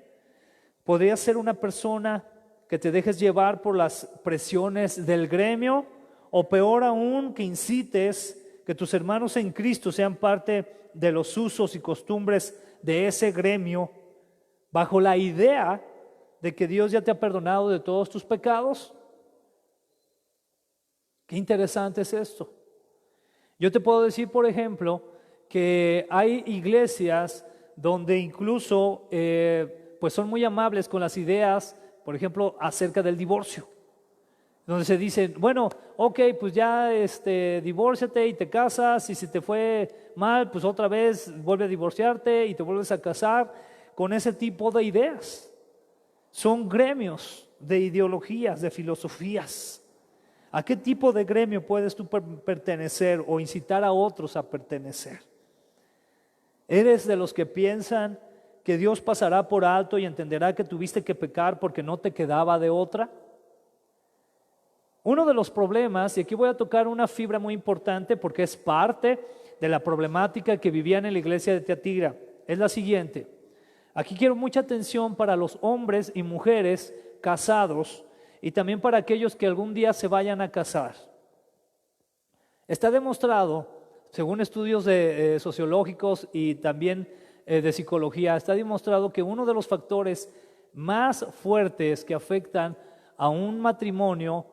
¿Podrías ser una persona que te dejes llevar por las presiones del gremio o peor aún que incites que tus hermanos en Cristo sean parte de los usos y costumbres de ese gremio bajo la idea de que Dios ya te ha perdonado de todos tus pecados? Qué interesante es esto. Yo te puedo decir, por ejemplo, que hay iglesias donde incluso pues son muy amables con las ideas, por ejemplo, acerca del divorcio, donde se dicen, bueno, ok, pues ya divórciate y te casas, y si te fue mal, pues otra vez vuelve a divorciarte y te vuelves a casar, con ese tipo de ideas. Son gremios de ideologías, de filosofías. ¿A qué tipo de gremio puedes tú pertenecer o incitar a otros a pertenecer? ¿Eres de los que piensan que Dios pasará por alto y entenderá que tuviste que pecar porque no te quedaba de otra? Uno de los problemas, y aquí voy a tocar una fibra muy importante porque es parte de la problemática que vivían en la iglesia de Tiatira, es la siguiente. Aquí quiero mucha atención para los hombres y mujeres casados y también para aquellos que algún día se vayan a casar. Está demostrado, según estudios sociológicos y también de psicología, está demostrado que uno de los factores más fuertes que afectan a un matrimonio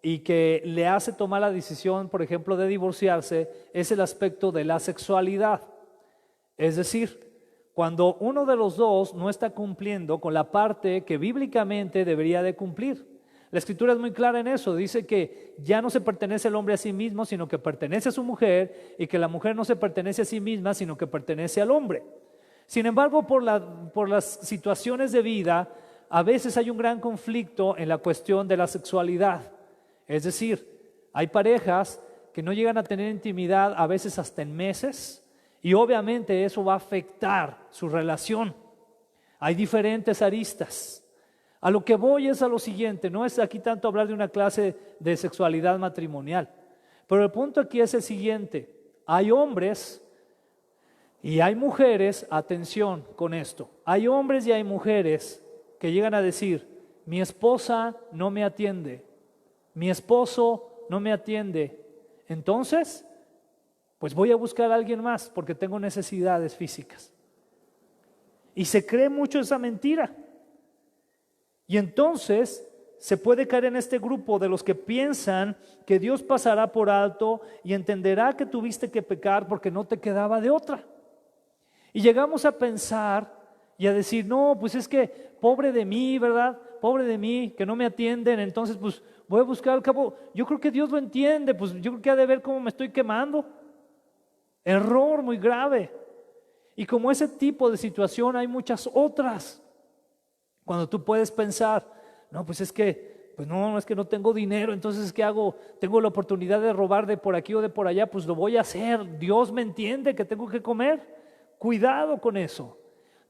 y que le hace tomar la decisión, por ejemplo, de divorciarse, es el aspecto de la sexualidad. Es decir, cuando uno de los dos no está cumpliendo con la parte que bíblicamente debería de cumplir. La Escritura es muy clara en eso, dice que ya no se pertenece el hombre a sí mismo, sino que pertenece a su mujer, y que la mujer no se pertenece a sí misma, sino que pertenece al hombre. Sin embargo, por las situaciones de vida, a veces hay un gran conflicto en la cuestión de la sexualidad. Es decir, hay parejas que no llegan a tener intimidad a veces hasta en meses, y obviamente eso va a afectar su relación. Hay diferentes aristas. A lo que voy es a lo siguiente, no es aquí tanto hablar de una clase de sexualidad matrimonial, pero el punto aquí es el siguiente: hay hombres y hay mujeres, atención con esto, hay hombres y hay mujeres que llegan a decir: mi esposa no me atiende, mi esposo no me atiende, entonces pues voy a buscar a alguien más porque tengo necesidades físicas. Y se cree mucho esa mentira. Y entonces se puede caer en este grupo de los que piensan que Dios pasará por alto y entenderá que tuviste que pecar porque no te quedaba de otra. Y llegamos a pensar y a decir: no, pues es que pobre de mí, ¿verdad? Pobre de mí, que no me atienden, entonces pues voy a buscar al cabo. Yo creo que Dios lo entiende, pues yo creo que ha de ver cómo me estoy quemando. Error muy grave. Y como ese tipo de situación hay muchas otras. Cuando tú puedes pensar: no, pues es que, pues no, es que no tengo dinero, entonces ¿qué hago? Tengo la oportunidad de robar de por aquí o de por allá, pues lo voy a hacer. Dios me entiende que tengo que comer. Cuidado con eso.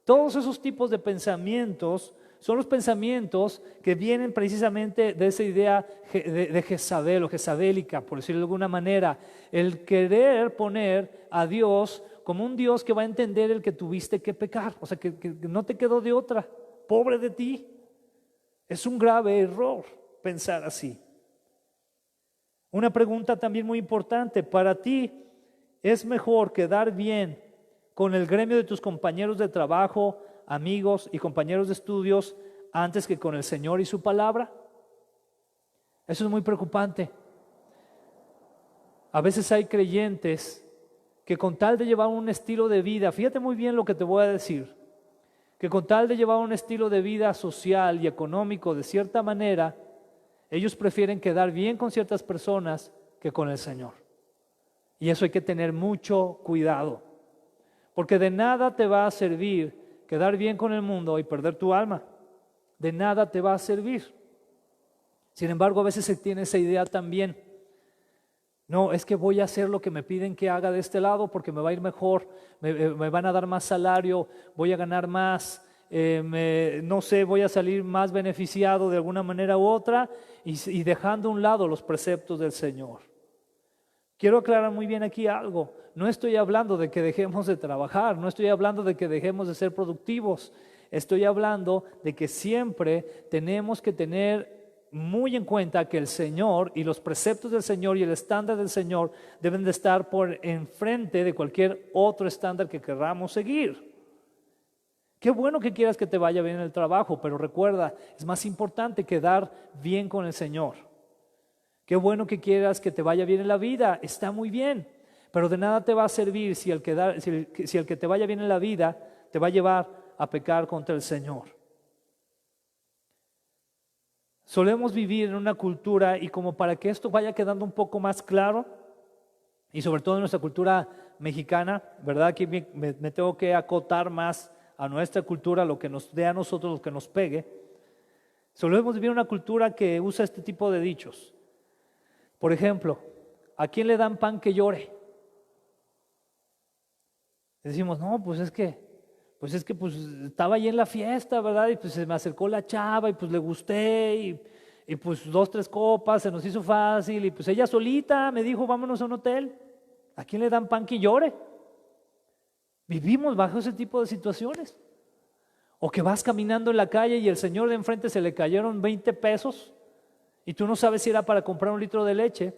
Todos esos tipos de pensamientos son los pensamientos que vienen precisamente de esa idea de Jezabel o jezabélica, por decirlo de alguna manera. El querer poner a Dios como un Dios que va a entender el que tuviste que pecar, o sea, que no te quedó de otra. Pobre de ti. Es un grave error pensar así. Una pregunta también muy importante: para ti, ¿es mejor quedar bien con el gremio de tus compañeros de trabajo, amigos y compañeros de estudios antes que con el Señor y su palabra? Eso es muy preocupante. A veces hay creyentes que con tal de llevar un estilo de vida, fíjate muy bien lo que te voy a decir, que con tal de llevar un estilo de vida social y económico de cierta manera, ellos prefieren quedar bien con ciertas personas que con el Señor. Y eso hay que tener mucho cuidado, porque de nada te va a servir quedar bien con el mundo y perder tu alma. De nada te va a servir. Sin embargo, a veces se tiene esa idea también: no, es que voy a hacer lo que me piden que haga de este lado porque me va a ir mejor, me van a dar más salario, voy a ganar más, no sé, voy a salir más beneficiado de alguna manera u otra, y dejando a un lado los preceptos del Señor. Quiero aclarar muy bien aquí algo: no estoy hablando de que dejemos de trabajar, no estoy hablando de que dejemos de ser productivos, estoy hablando de que siempre tenemos que tener muy en cuenta que el Señor y los preceptos del Señor y el estándar del Señor deben de estar por enfrente de cualquier otro estándar que queramos seguir. Qué bueno que quieras que te vaya bien en el trabajo, pero recuerda, es más importante quedar bien con el Señor. Qué bueno que quieras que te vaya bien en la vida, está muy bien, pero de nada te va a servir si el que te vaya bien en la vida te va a llevar a pecar contra el Señor. Solemos vivir en una cultura, y como para que esto vaya quedando un poco más claro, y sobre todo en nuestra cultura mexicana, ¿verdad? Aquí me tengo que acotar más a nuestra cultura, lo que nos dé a nosotros, lo que nos pegue. Solemos vivir en una cultura que usa este tipo de dichos. Por ejemplo, ¿a quién le dan pan que llore? Decimos, no, pues es que estaba ahí en la fiesta, ¿verdad? Y pues se me acercó la chava y pues le gusté y pues 2, 3 copas, se nos hizo fácil y pues ella solita me dijo, vámonos a un hotel. ¿A quién le dan pan que llore? Vivimos bajo ese tipo de situaciones. O que vas caminando en la calle y el señor de enfrente se le cayeron 20 pesos y tú no sabes si era para comprar un litro de leche,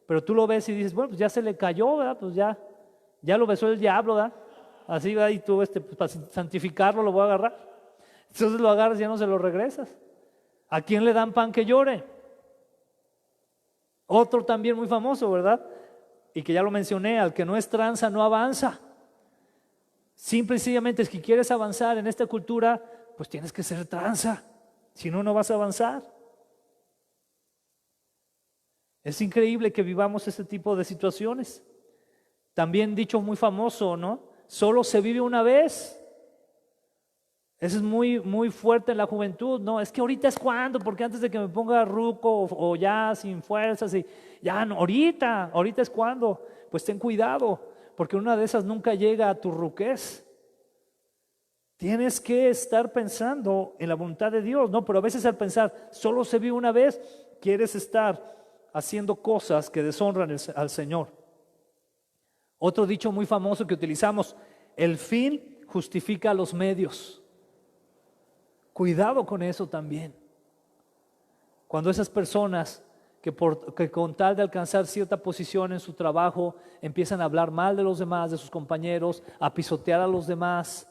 pero tú lo ves y dices, bueno, pues ya se le cayó, ¿verdad? Pues ya lo besó el diablo, ¿verdad? Así, ¿verdad? Y tú, pues para santificarlo lo voy a agarrar. Entonces lo agarras y ya no se lo regresas. ¿A quién le dan pan que llore? Otro también muy famoso, ¿verdad? Y que ya lo mencioné, al que no es tranza no avanza. Simple y sencillamente es que quieres avanzar en esta cultura, pues tienes que ser tranza, si no, no vas a avanzar. Es increíble que vivamos este tipo de situaciones. También dicho muy famoso, ¿no? Solo se vive una vez. Eso es muy, muy fuerte en la juventud, ¿no? Es que ahorita es cuando, porque antes de que me ponga ruco o ya sin fuerzas, y ya no, ahorita es cuando. Pues ten cuidado, porque una de esas nunca llega a tu ruquez. Tienes que estar pensando en la voluntad de Dios, ¿no? Pero a veces al pensar, solo se vive una vez, quieres estar haciendo cosas que deshonran al Señor. Otro dicho muy famoso que utilizamos, el fin justifica los medios. Cuidado con eso también. Cuando esas personas que con tal de alcanzar cierta posición en su trabajo empiezan a hablar mal de los demás, de sus compañeros, a pisotear a los demás,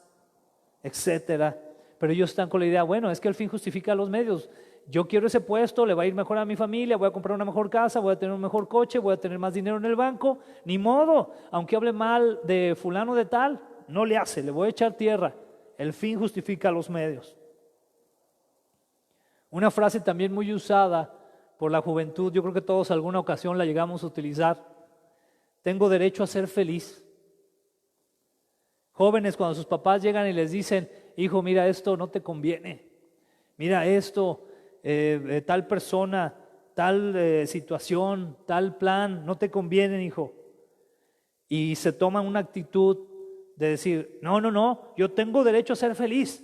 etcétera, pero ellos están con la idea, bueno, es que el fin justifica los medios. Yo quiero ese puesto, le va a ir mejor a mi familia, voy a comprar una mejor casa, voy a tener un mejor coche, voy a tener más dinero en el banco, ni modo, aunque hable mal de fulano de tal, no le hace, le voy a echar tierra. El fin justifica los medios. Una frase también muy usada por la juventud, yo creo que todos alguna ocasión la llegamos a utilizar: tengo derecho a ser feliz. Jóvenes, cuando sus papás llegan y les dicen, hijo, mira, esto no te conviene, mira esto, tal persona, tal situación, tal plan, no te conviene, hijo. Y se toman una actitud de decir, no, yo tengo derecho a ser feliz.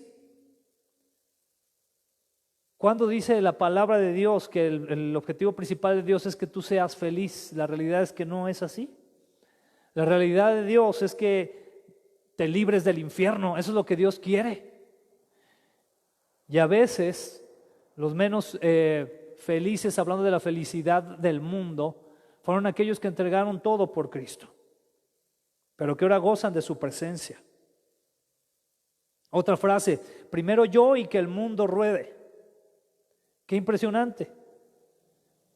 Cuando dice la palabra de Dios que el objetivo principal de Dios es que tú seas feliz, la realidad es que no es así. La realidad de Dios es que te libres del infierno, eso es lo que Dios quiere. Y a veces los menos felices, hablando de la felicidad del mundo, fueron aquellos que entregaron todo por Cristo, pero que ahora gozan de su presencia. Otra frase, primero yo y que el mundo ruede. Qué impresionante.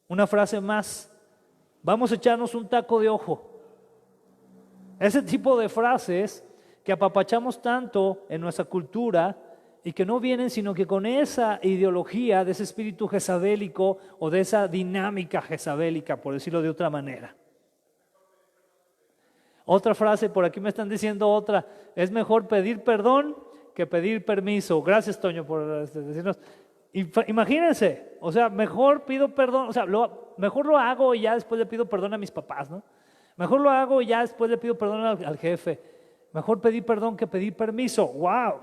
Una frase más, vamos a echarnos un taco de ojo. Ese tipo de frases que apapachamos tanto en nuestra cultura y que no vienen sino que con esa ideología de ese espíritu jezabélico o de esa dinámica jezabélica, por decirlo de otra manera. Otra frase, por aquí me están diciendo otra, es mejor pedir perdón que pedir permiso. Gracias, Toño, por decirnos. Imagínense, o sea, mejor pido perdón, o sea, mejor lo hago y ya después le pido perdón a mis papás, ¿no? Mejor lo hago y ya después le pido perdón al jefe. Mejor pedir perdón que pedir permiso. ¡Wow!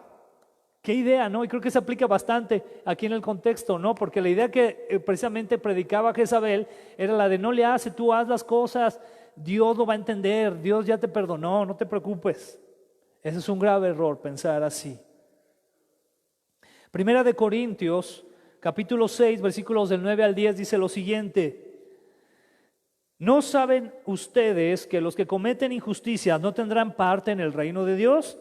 ¡Qué idea!, ¿no? Y creo que se aplica bastante aquí en el contexto, ¿no? Porque la idea que precisamente predicaba Jezabel era la de no le hace, tú haz las cosas, Dios lo va a entender, Dios ya te perdonó, no te preocupes. Ese es un grave error, pensar así. Primera de Corintios, capítulo 6, versículos del 9 al 10, dice lo siguiente: ¿no saben ustedes que los que cometen injusticia no tendrán parte en el reino de Dios?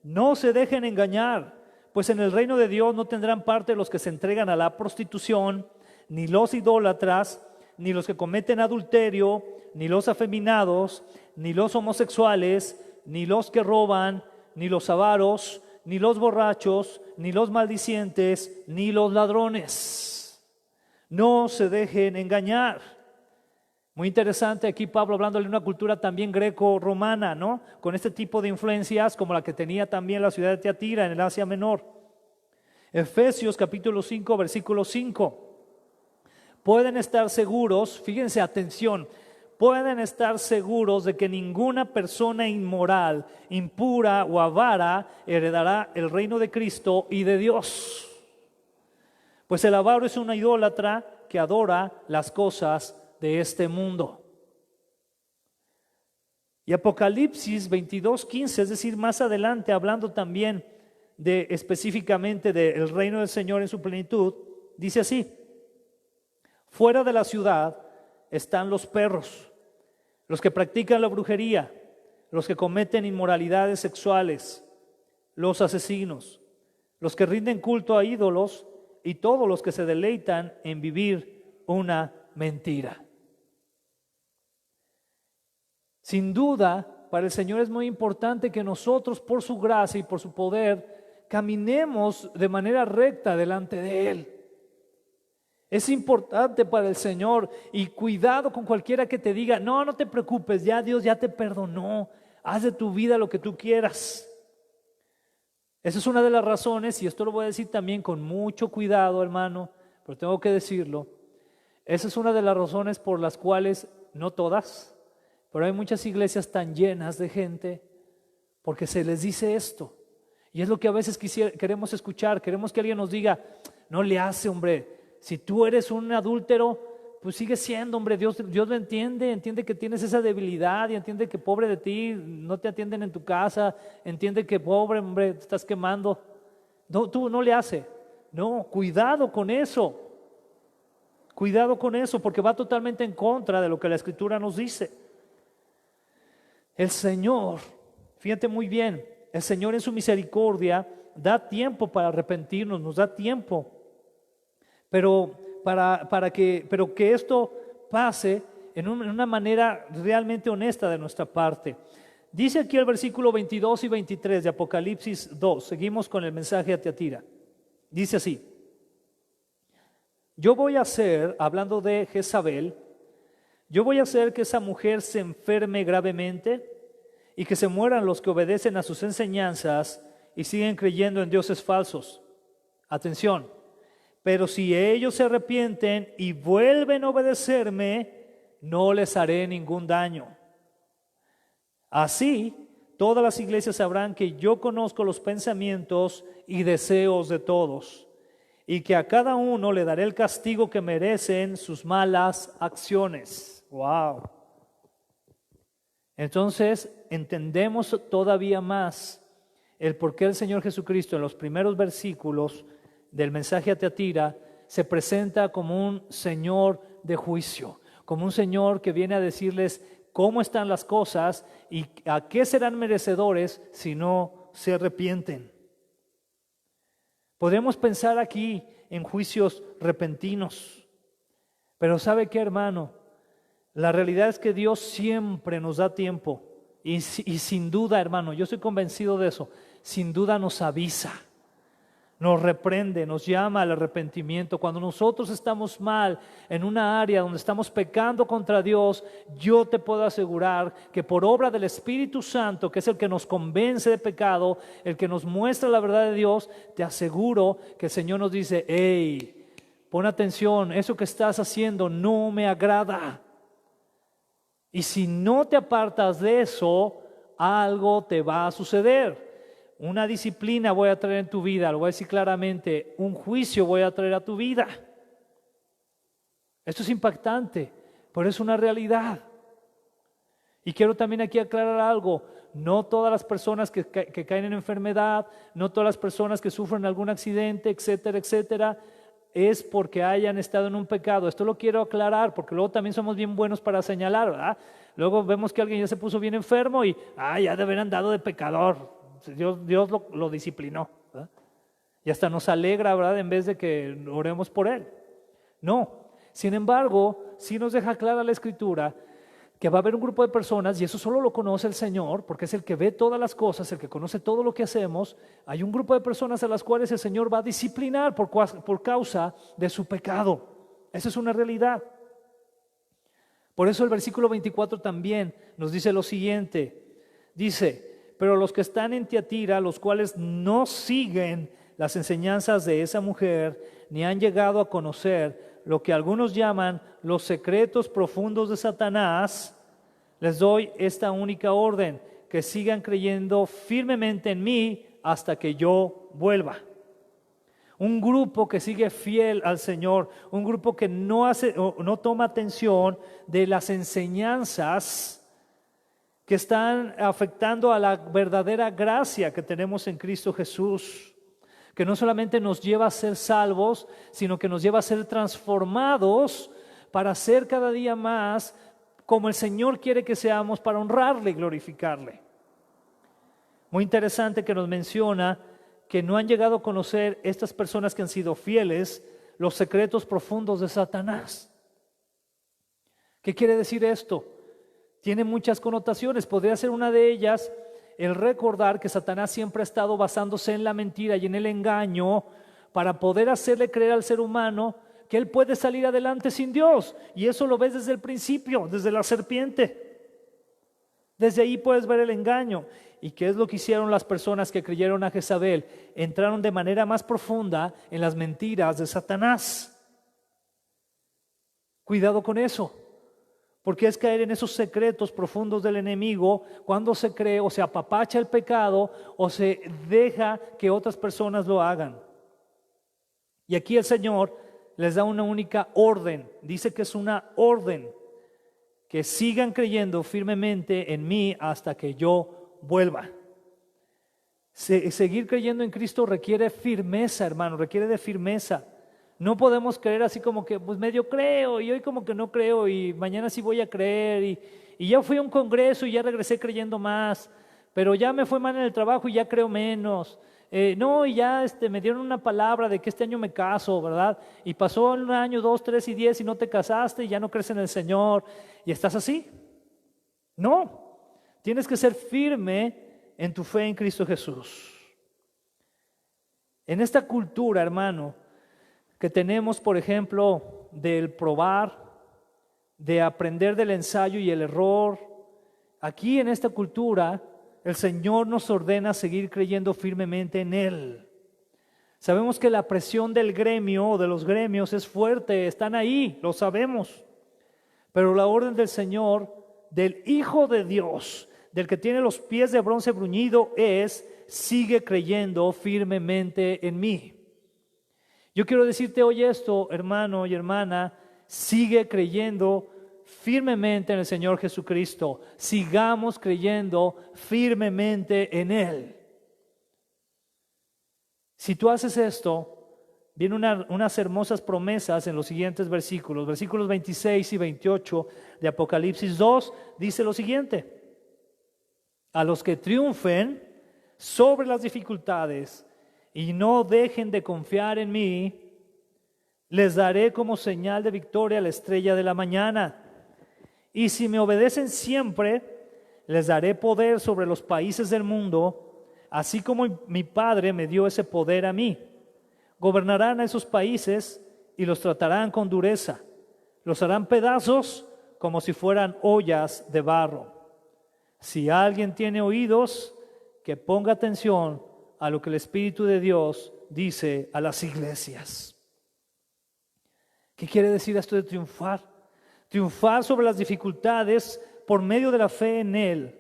No se dejen engañar, pues en el reino de Dios no tendrán parte los que se entregan a la prostitución, ni los idólatras, ni los que cometen adulterio, ni los afeminados, ni los homosexuales, ni los que roban, ni los avaros, ni los borrachos, ni los maldicientes, ni los ladrones. No se dejen engañar. Muy interesante aquí Pablo hablándole de una cultura también greco-romana, ¿no? Con este tipo de influencias como la que tenía también la ciudad de Tiatira en el Asia Menor. Efesios capítulo 5, versículo 5. pueden estar seguros, fíjense, atención, pueden estar seguros de que ninguna persona inmoral, impura o avara heredará el reino de Cristo y de Dios. Pues el avaro es una idólatra que adora las cosas de este mundo. Y Apocalipsis 22:15, es decir, más adelante, hablando también específicamente del reino del Señor en su plenitud, dice así: fuera de la ciudad están los perros, los que practican la brujería, los que cometen inmoralidades sexuales, los asesinos, los que rinden culto a ídolos y todos los que se deleitan en vivir una mentira. Sin duda, para el Señor es muy importante que nosotros, por su gracia y por su poder, caminemos de manera recta delante de Él. Es importante para el Señor, y cuidado con cualquiera que te diga: no, no te preocupes, ya Dios ya te perdonó, haz de tu vida lo que tú quieras. Esa es una de las razones, y esto lo voy a decir también con mucho cuidado, hermano, pero tengo que decirlo. Esa es una de las razones por las cuales, no todas, pero hay muchas iglesias tan llenas de gente porque se les dice esto. Y es lo que a veces queremos escuchar. Queremos que alguien nos diga: no le hace, hombre, si tú eres un adúltero, pues sigue siendo, hombre, Dios lo entiende que tienes esa debilidad, y entiende que pobre de ti, no te atienden en tu casa, entiende que pobre, hombre, te estás quemando. No, tú no le hace. No, cuidado con eso. Cuidado con eso, porque va totalmente en contra de lo que la Escritura nos dice. El Señor, fíjate muy bien, el Señor en su misericordia da tiempo para arrepentirnos, nos da tiempo, pero que esto pase en una manera realmente honesta de nuestra parte. Dice aquí el versículo 22 y 23 de Apocalipsis 2, seguimos con el mensaje a Tiatira. Dice así: yo voy a hacer, hablando de Jezabel, yo voy a hacer que esa mujer se enferme gravemente y que se mueran los que obedecen a sus enseñanzas y siguen creyendo en dioses falsos. Atención, pero si ellos se arrepienten y vuelven a obedecerme, no les haré ningún daño. Así, todas las iglesias sabrán que yo conozco los pensamientos y deseos de todos, y que a cada uno le daré el castigo que merecen sus malas acciones. Wow. Entonces entendemos todavía más el por qué el Señor Jesucristo en los primeros versículos del mensaje a Tiatira se presenta como un Señor de juicio, como un Señor que viene a decirles cómo están las cosas y a qué serán merecedores si no se arrepienten. Podemos pensar aquí en juicios repentinos, pero ¿sabe qué, hermano? La realidad es que Dios siempre nos da tiempo y sin duda, hermano, yo estoy convencido de eso, sin duda nos avisa, nos reprende, nos llama al arrepentimiento. Cuando nosotros estamos mal en una área donde estamos pecando contra Dios, yo te puedo asegurar que por obra del Espíritu Santo, que es el que nos convence de pecado, el que nos muestra la verdad de Dios, te aseguro que el Señor nos dice: hey, pon atención, eso que estás haciendo no me agrada. Y si no te apartas de eso, algo te va a suceder. Una disciplina voy a traer en tu vida, lo voy a decir claramente, un juicio voy a traer a tu vida. Esto es impactante, pero es una realidad. Y quiero también aquí aclarar algo: no todas las personas que caen en enfermedad, no todas las personas que sufren algún accidente, etcétera, etcétera, es porque hayan estado en un pecado. Esto lo quiero aclarar porque luego también somos bien buenos para señalar, ¿verdad? Luego vemos que alguien ya se puso bien enfermo y ya debe haber andado de pecador. Dios lo disciplinó, ¿verdad? Y hasta nos alegra, ¿verdad? En vez de que oremos por él. No, sin embargo, sí nos deja clara la Escritura que va a haber un grupo de personas, y eso solo lo conoce el Señor, porque es el que ve todas las cosas, el que conoce todo lo que hacemos. Hay un grupo de personas a las cuales el Señor va a disciplinar por causa de su pecado. Esa es una realidad. Por eso el versículo 24 también nos dice lo siguiente. Dice: pero los que están en Tiatira, los cuales no siguen las enseñanzas de esa mujer, ni han llegado a conocer lo que algunos llaman los secretos profundos de Satanás, les doy esta única orden: que sigan creyendo firmemente en mí hasta que yo vuelva. Un grupo que sigue fiel al Señor, un grupo que no toma atención de las enseñanzas que están afectando a la verdadera gracia que tenemos en Cristo Jesús, que no solamente nos lleva a ser salvos, sino que nos lleva a ser transformados para ser cada día más como el Señor quiere que seamos, para honrarle y glorificarle. Muy interesante que nos menciona que no han llegado a conocer estas personas que han sido fieles los secretos profundos de Satanás. ¿Qué quiere decir esto? Tiene muchas connotaciones. Podría ser una de ellas el recordar que Satanás siempre ha estado basándose en la mentira y en el engaño para poder hacerle creer al ser humano que él puede salir adelante sin Dios. Y eso lo ves desde el principio, desde la serpiente. Desde ahí puedes ver el engaño. ¿Y qué es lo que hicieron las personas que creyeron a Jezabel? Entraron de manera más profunda en las mentiras de Satanás. Cuidado con eso, porque es caer en esos secretos profundos del enemigo cuando se cree o se apapacha el pecado o se deja que otras personas lo hagan. Y aquí el Señor les da una única orden. Dice que es una orden: que sigan creyendo firmemente en mí hasta que yo vuelva. Seguir creyendo en Cristo requiere firmeza, hermano, requiere de firmeza. No podemos creer así como que pues medio creo y hoy como que no creo y mañana sí voy a creer y ya fui a un congreso y ya regresé creyendo más, pero ya me fue mal en el trabajo y ya creo menos. No, y ya me dieron una palabra de que este año me caso, ¿verdad? Y pasó un año, 2, 3 y 10 y no te casaste y ya no crees en el Señor y estás así. No, tienes que ser firme en tu fe en Cristo Jesús. En esta cultura, hermano, que tenemos, por ejemplo, del probar, de aprender del ensayo y el error, aquí en esta cultura el Señor nos ordena seguir creyendo firmemente en Él. Sabemos que la presión del gremio o de los gremios es fuerte, están ahí, lo sabemos. Pero la orden del Señor, del Hijo de Dios, del que tiene los pies de bronce bruñido, es: sigue creyendo firmemente en mí. Yo quiero decirte hoy esto, hermano y hermana: sigue creyendo firmemente en el Señor Jesucristo. Sigamos creyendo firmemente en Él. Si tú haces esto, vienen unas hermosas promesas en los siguientes versículos. Versículos 26 y 28 de Apocalipsis 2 dice lo siguiente: a los que triunfen sobre las dificultades y no dejen de confiar en mí, les daré como señal de victoria la estrella de la mañana. Y si me obedecen siempre, les daré poder sobre los países del mundo, así como mi Padre me dio ese poder a mí. Gobernarán a esos países y los tratarán con dureza. Los harán pedazos como si fueran ollas de barro. Si alguien tiene oídos, que ponga atención a lo que el Espíritu de Dios dice a las iglesias. ¿Qué quiere decir esto de triunfar? Triunfar sobre las dificultades por medio de la fe en Él.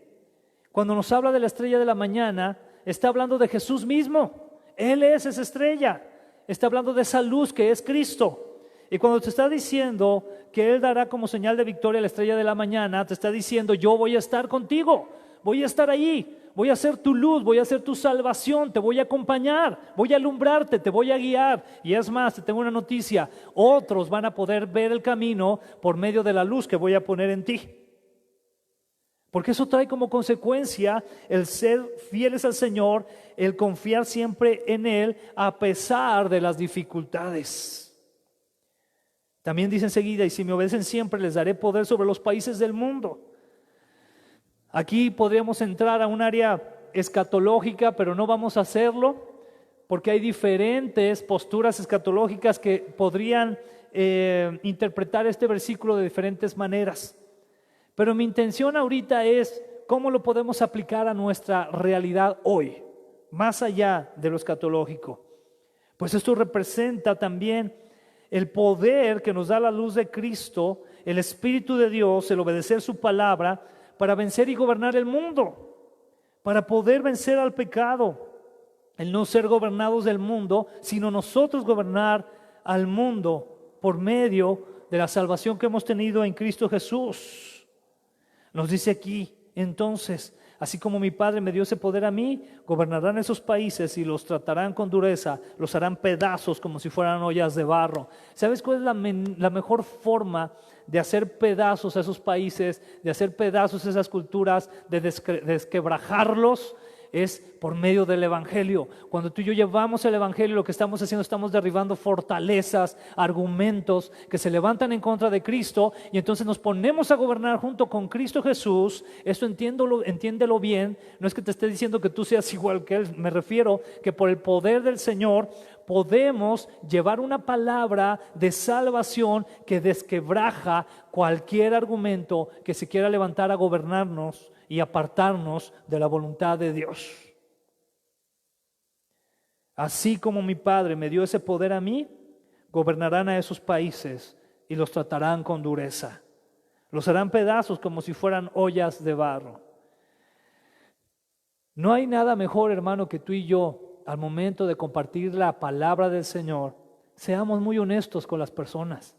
Cuando nos habla de la estrella de la mañana, está hablando de Jesús mismo. Él es esa estrella. Está hablando de esa luz que es Cristo. Y cuando te está diciendo que Él dará como señal de victoria la estrella de la mañana, te está diciendo: yo voy a estar contigo, voy a estar allí, voy a ser tu luz, voy a ser tu salvación, te voy a acompañar, voy a alumbrarte, te voy a guiar. Y es más, te tengo una noticia: otros van a poder ver el camino por medio de la luz que voy a poner en ti. Porque eso trae como consecuencia el ser fieles al Señor, el confiar siempre en Él a pesar de las dificultades. También dice enseguida: y si me obedecen siempre, les daré poder sobre los países del mundo. Aquí podríamos entrar a un área escatológica, pero no vamos a hacerlo, porque hay diferentes posturas escatológicas que podrían interpretar este versículo de diferentes maneras. Pero mi intención ahorita es cómo lo podemos aplicar a nuestra realidad hoy, más allá de lo escatológico. Pues esto representa también el poder que nos da la luz de Cristo, el Espíritu de Dios, el obedecer su palabra para vencer y gobernar el mundo, para poder vencer al pecado, el no ser gobernados del mundo, sino nosotros gobernar al mundo por medio de la salvación que hemos tenido en Cristo Jesús. Nos dice aquí, entonces, así como mi Padre me dio ese poder a mí, gobernarán esos países y los tratarán con dureza, los harán pedazos como si fueran ollas de barro. ¿Sabes cuál es la mejor forma de hacer pedazos a esos países, de hacer pedazos a esas culturas, de desquebrajarlos? Es por medio del Evangelio. Cuando tú y yo llevamos el Evangelio, lo que estamos haciendo, estamos derribando fortalezas, argumentos que se levantan en contra de Cristo, y entonces nos ponemos a gobernar junto con Cristo Jesús. Esto entiéndelo bien. No es que te esté diciendo que tú seas igual que Él. Me refiero que por el poder del Señor podemos llevar una palabra de salvación que desquebraja cualquier argumento que se quiera levantar a gobernarnos y apartarnos de la voluntad de Dios. Así como mi Padre me dio ese poder a mí, gobernarán a esos países y los tratarán con dureza. Los harán pedazos como si fueran ollas de barro. No hay nada mejor, hermano, que tú y yo, al momento de compartir la palabra del Señor, seamos muy honestos con las personas.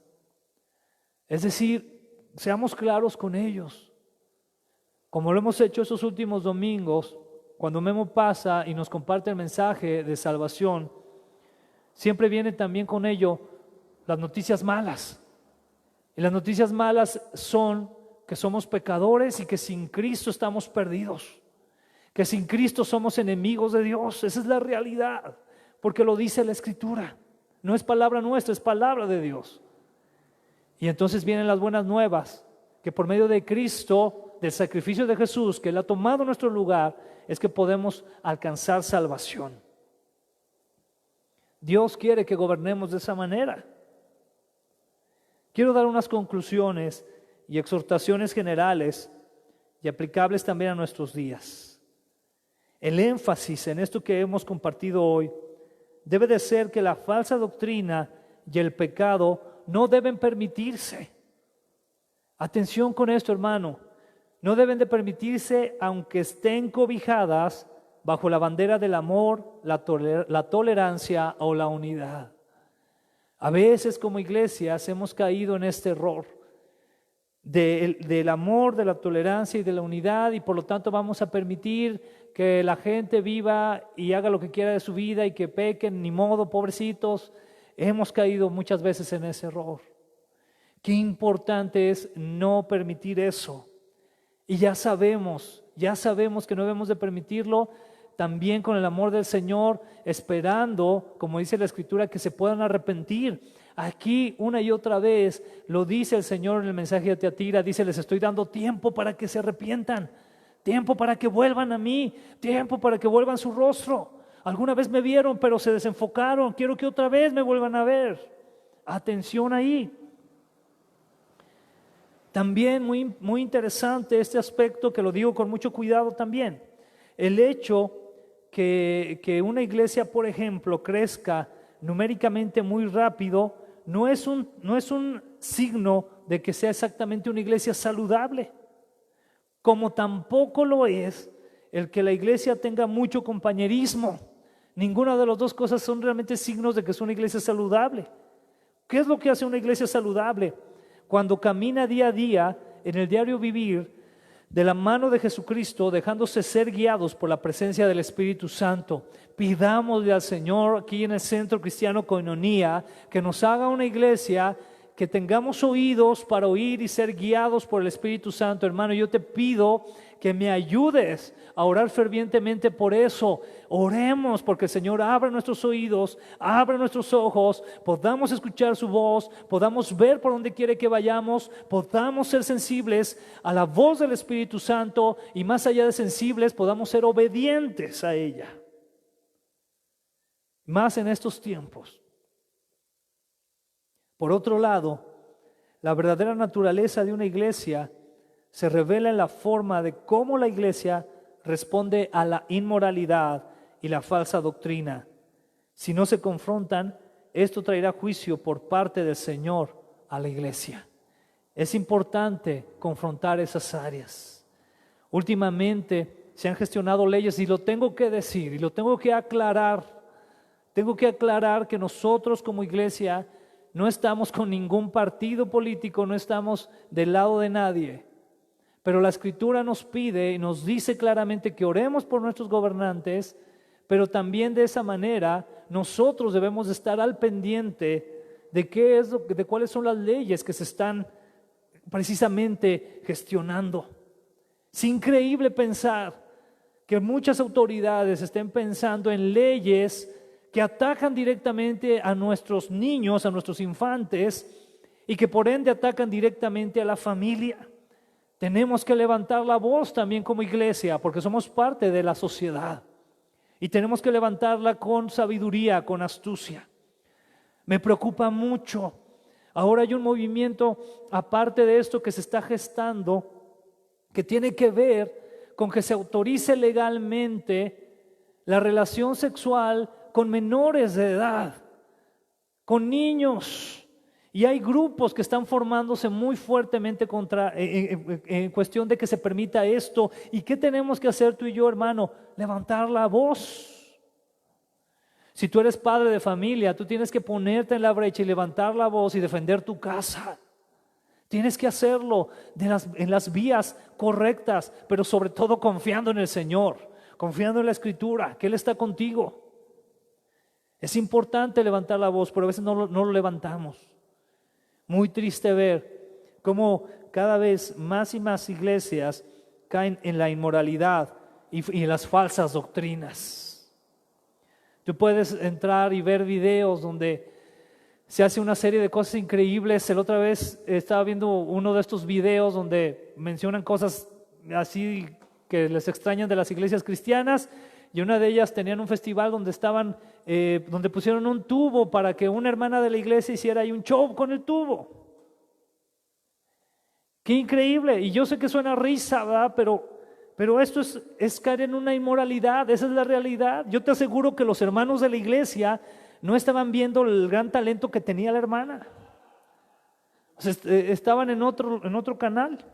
Es decir, seamos claros con ellos. Como lo hemos hecho estos últimos domingos, cuando Memo pasa y nos comparte el mensaje de salvación, siempre viene también con ello las noticias malas. Y las noticias malas son que somos pecadores y que sin Cristo estamos perdidos, que sin Cristo somos enemigos de Dios. Esa es la realidad, porque lo dice la Escritura. No es palabra nuestra, es palabra de Dios. Y entonces vienen las buenas nuevas, que por medio de Cristo, del sacrificio de Jesús, que Él ha tomado nuestro lugar, es que podemos alcanzar salvación. Dios quiere que gobernemos de esa manera. Quiero dar unas conclusiones y exhortaciones generales y aplicables también a nuestros días. El énfasis en esto que hemos compartido hoy debe de ser que la falsa doctrina y el pecado no deben permitirse. Atención con esto, hermano. No deben de permitirse, aunque estén cobijadas bajo la bandera del amor, la tolerancia o la unidad. A veces como iglesias hemos caído en este error del amor, de la tolerancia y de la unidad, y por lo tanto vamos a permitir que la gente viva y haga lo que quiera de su vida y que pequen, ni modo, pobrecitos. Hemos caído muchas veces en ese error. Qué importante es no permitir eso. Y ya sabemos que no debemos de permitirlo, también con el amor del Señor, esperando, como dice la Escritura, que se puedan arrepentir. Aquí una y otra vez lo dice el Señor en el mensaje de Tiatira, dice: les estoy dando tiempo para que se arrepientan, tiempo para que vuelvan a mí, tiempo para que vuelvan su rostro. Alguna vez me vieron pero se desenfocaron, quiero que otra vez me vuelvan a ver. Atención ahí. También muy interesante este aspecto, que lo digo con mucho cuidado también. El hecho que una iglesia, por ejemplo, crezca numéricamente muy rápido, no es un signo de que sea exactamente una iglesia saludable, como tampoco lo es el que la iglesia tenga mucho compañerismo. Ninguna de las dos cosas son realmente signos de que es una iglesia saludable. ¿Qué es lo que hace una iglesia saludable? Cuando camina día a día en el diario vivir de la mano de Jesucristo, dejándose ser guiados por la presencia del Espíritu Santo. Pidámosle al Señor aquí en el Centro Cristiano Koinonia que nos haga una iglesia que tengamos oídos para oír y ser guiados por el Espíritu Santo. Hermano, yo te pido que me ayudes a orar fervientemente por eso. Oremos porque el Señor abra nuestros oídos, abra nuestros ojos, podamos escuchar su voz, podamos ver por donde quiere que vayamos, podamos ser sensibles a la voz del Espíritu Santo, y más allá de sensibles, podamos ser obedientes a ella. Más en estos tiempos. Por otro lado, la verdadera naturaleza de una iglesia se revela en la forma de cómo la iglesia responde a la inmoralidad y la falsa doctrina. Si no se confrontan, esto traerá juicio por parte del Señor a la iglesia. Es importante confrontar esas áreas. Últimamente se han gestionado leyes y lo tengo que decir y lo tengo que aclarar. Tengo que aclarar que nosotros como iglesia no estamos con ningún partido político, no estamos del lado de nadie. Pero la Escritura nos pide y nos dice claramente que oremos por nuestros gobernantes, pero también de esa manera nosotros debemos estar al pendiente de cuáles son las leyes que se están precisamente gestionando. Es increíble pensar que muchas autoridades estén pensando en leyes que atacan directamente a nuestros niños, a nuestros infantes, y que por ende atacan directamente a la familia. Tenemos que levantar la voz también como iglesia, porque somos parte de la sociedad. Y tenemos que levantarla con sabiduría, con astucia. Me preocupa mucho. Ahora hay un movimiento, aparte de esto, que se está gestando, que tiene que ver con que se autorice legalmente la relación sexual con menores de edad, con niños. Y hay grupos que están formándose muy fuertemente en cuestión de que se permita esto. ¿Y qué tenemos que hacer tú y yo, hermano? Levantar la voz. Si tú eres padre de familia, tú tienes que ponerte en la brecha y levantar la voz y defender tu casa. Tienes que hacerlo en las vías correctas, pero sobre todo confiando en el Señor, confiando en la Escritura, que Él está contigo. Es importante levantar la voz, pero a veces no lo levantamos. Muy triste ver cómo cada vez más y más iglesias caen en la inmoralidad y en las falsas doctrinas. Tú puedes entrar y ver videos donde se hace una serie de cosas increíbles. La otra vez estaba viendo uno de estos videos donde mencionan cosas así que les extrañan de las iglesias cristianas, y una de ellas tenían un festival donde donde pusieron un tubo para que una hermana de la iglesia hiciera ahí un show con el tubo. Qué increíble. Y yo sé que suena risa, ¿verdad? Pero esto es caer en una inmoralidad. Esa es la realidad. Yo te aseguro que los hermanos de la iglesia no estaban viendo el gran talento que tenía la hermana. O sea, estaban en otro canal.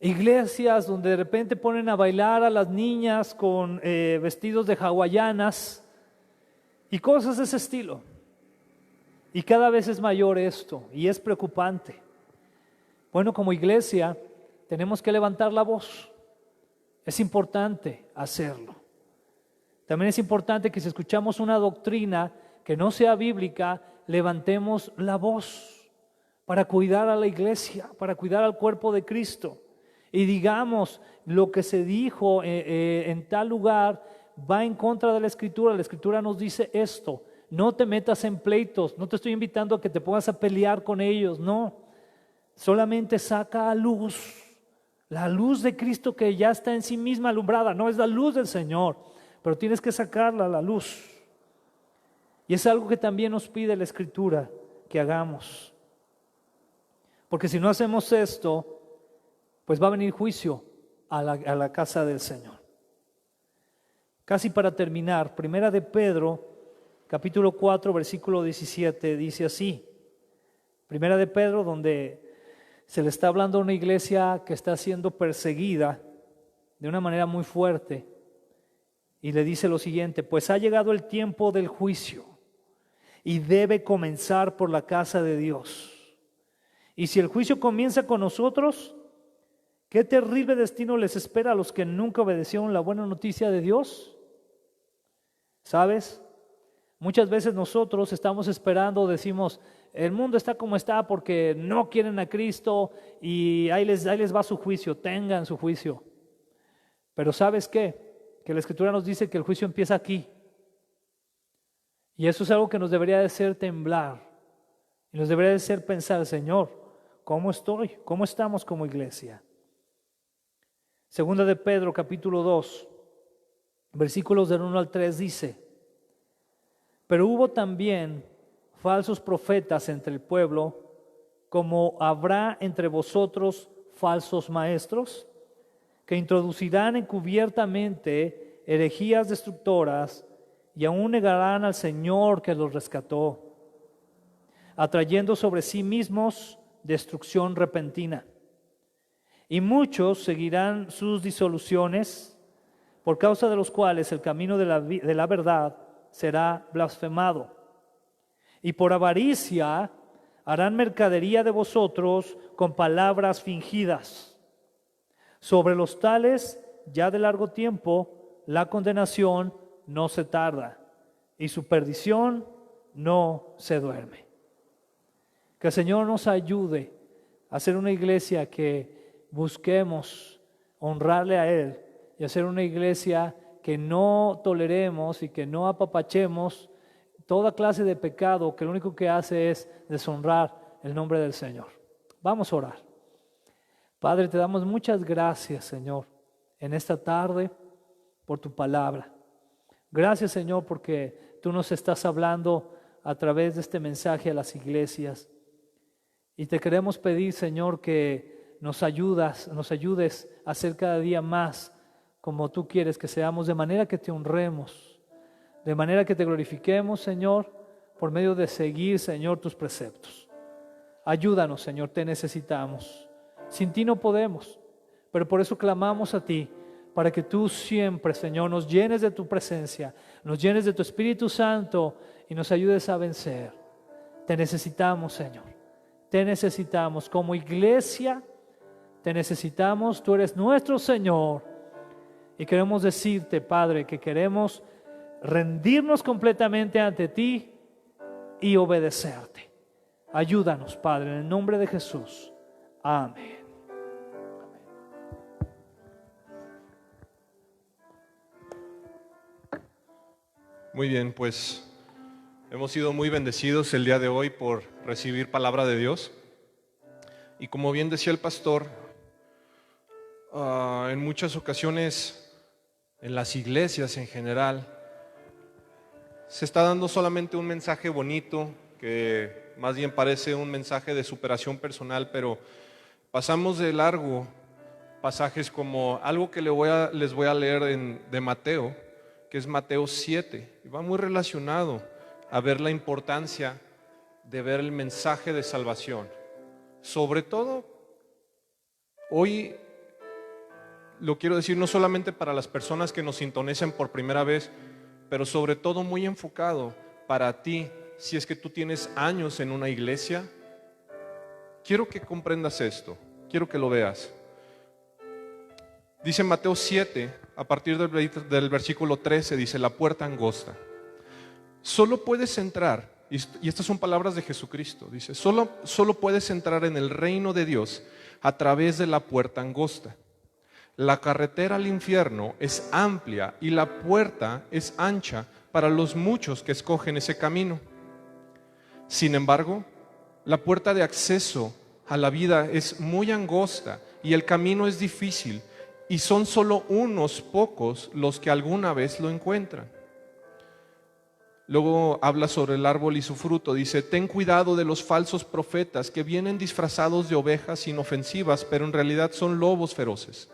Iglesias donde de repente ponen a bailar a las niñas con vestidos de hawaianas y cosas de ese estilo. Y cada vez es mayor esto y es preocupante. Bueno, como iglesia tenemos que levantar la voz. Es importante hacerlo. También es importante que si escuchamos una doctrina que no sea bíblica, levantemos la voz para cuidar a la iglesia, para cuidar al cuerpo de Cristo. Y digamos, lo que se dijo en tal lugar va en contra de la Escritura. La Escritura nos dice esto: no te metas en pleitos. No te estoy invitando a que te pongas a pelear con ellos, no. Solamente saca a luz la luz de Cristo, que ya está en sí misma alumbrada. No es la luz del Señor, pero tienes que sacarla a la luz. Y es algo que también nos pide la Escritura que hagamos, porque si no hacemos esto, pues va a venir juicio a la casa del Señor. Casi para terminar, Primera de Pedro, capítulo 4, versículo 17, dice así. Primera de Pedro, donde se le está hablando a una iglesia que está siendo perseguida de una manera muy fuerte, y le dice lo siguiente: pues ha llegado el tiempo del juicio y debe comenzar por la casa de Dios. Y si el juicio comienza con nosotros, ¿qué terrible destino les espera a los que nunca obedecieron la buena noticia de Dios? ¿Sabes? Muchas veces nosotros estamos esperando, decimos, el mundo está como está porque no quieren a Cristo y ahí les va su juicio, tengan su juicio. Pero ¿sabes qué? Que la Escritura nos dice que el juicio empieza aquí. Y eso es algo que nos debería de hacer temblar y nos debería de hacer pensar: Señor, ¿cómo estoy? ¿Cómo estamos como iglesia? Segunda de Pedro, capítulo 2, versículos del 1 al 3 dice: pero hubo también falsos profetas entre el pueblo, como habrá entre vosotros falsos maestros, que introducirán encubiertamente herejías destructoras y aún negarán al Señor que los rescató, atrayendo sobre sí mismos destrucción repentina. Y muchos seguirán sus disoluciones, por causa de los cuales el camino de la verdad será blasfemado. Y por avaricia harán mercadería de vosotros con palabras fingidas. Sobre los tales, ya de largo tiempo, la condenación no se tarda, y su perdición no se duerme. Que el Señor nos ayude a ser una iglesia que busquemos honrarle a Él y hacer una iglesia que no toleremos y que no apapachemos toda clase de pecado que lo único que hace es deshonrar el nombre del Señor. Vamos a orar. Padre, te damos muchas gracias, Señor, en esta tarde por tu palabra. Gracias, Señor, porque tú nos estás hablando a través de este mensaje a las iglesias. Y te queremos pedir, Señor, que nos ayudes a ser cada día más como tú quieres que seamos, de manera que te honremos, de manera que te glorifiquemos, Señor, por medio de seguir, Señor, tus preceptos. Ayúdanos, Señor, te necesitamos. Sin ti no podemos, pero por eso clamamos a ti, para que tú siempre, Señor, nos llenes de tu presencia, nos llenes de tu Espíritu Santo y nos ayudes a vencer. Te necesitamos, Señor. Te necesitamos como iglesia, te necesitamos, tú eres nuestro Señor. Y queremos decirte, Padre, que queremos rendirnos completamente ante ti y obedecerte. Ayúdanos, Padre, en el nombre de Jesús. Amén. Muy bien, pues hemos sido muy bendecidos el día de hoy por recibir palabra de Dios. Y como bien decía el pastor, en muchas ocasiones en las iglesias en general se está dando solamente un mensaje bonito, que más bien parece un mensaje de superación personal, pero pasamos de largo pasajes como algo que les voy a leer de Mateo, que es Mateo 7, y va muy relacionado a ver la importancia de ver el mensaje de salvación. Sobre todo, hoy lo quiero decir no solamente para las personas que nos sintonicen por primera vez, pero sobre todo muy enfocado para ti, si es que tú tienes años en una iglesia. Quiero que comprendas esto, quiero que lo veas. Dice Mateo 7, a partir del versículo 13, dice: la puerta angosta. Solo puedes entrar, y estas son palabras de Jesucristo, dice, solo puedes entrar en el reino de Dios a través de la puerta angosta. La carretera al infierno es amplia y la puerta es ancha para los muchos que escogen ese camino. Sin embargo, la puerta de acceso a la vida es muy angosta y el camino es difícil, y son solo unos pocos los que alguna vez lo encuentran. Luego habla sobre el árbol y su fruto. Dice: ten cuidado de los falsos profetas que vienen disfrazados de ovejas inofensivas, pero en realidad son lobos feroces.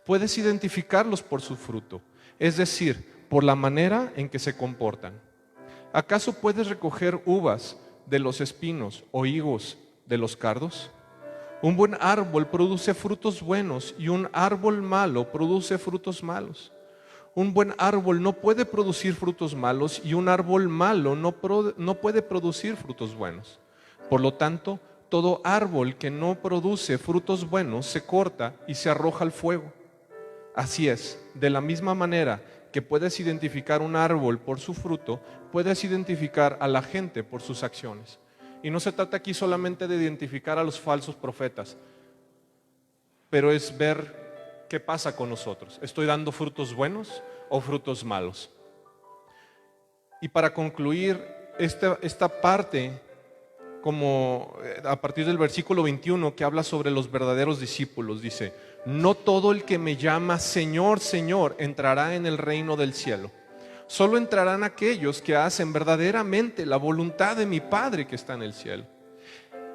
Puedes identificarlos por su fruto, es decir, por la manera en que se comportan. ¿Acaso puedes recoger uvas de los espinos o higos de los cardos? Un buen árbol produce frutos buenos y un árbol malo produce frutos malos. Un buen árbol no puede producir frutos malos y un árbol malo no puede producir frutos buenos. Por lo tanto, todo árbol que no produce frutos buenos se corta y se arroja al fuego. Así es, de la misma manera que puedes identificar un árbol por su fruto, puedes identificar a la gente por sus acciones. Y no se trata aquí solamente de identificar a los falsos profetas, pero es ver qué pasa con nosotros. ¿Estoy dando frutos buenos o frutos malos? Y para concluir esta parte, como a partir del versículo 21, que habla sobre los verdaderos discípulos, dice: no todo el que me llama Señor, Señor entrará en el reino del cielo. Solo entrarán aquellos que hacen verdaderamente la voluntad de mi Padre que está en el cielo.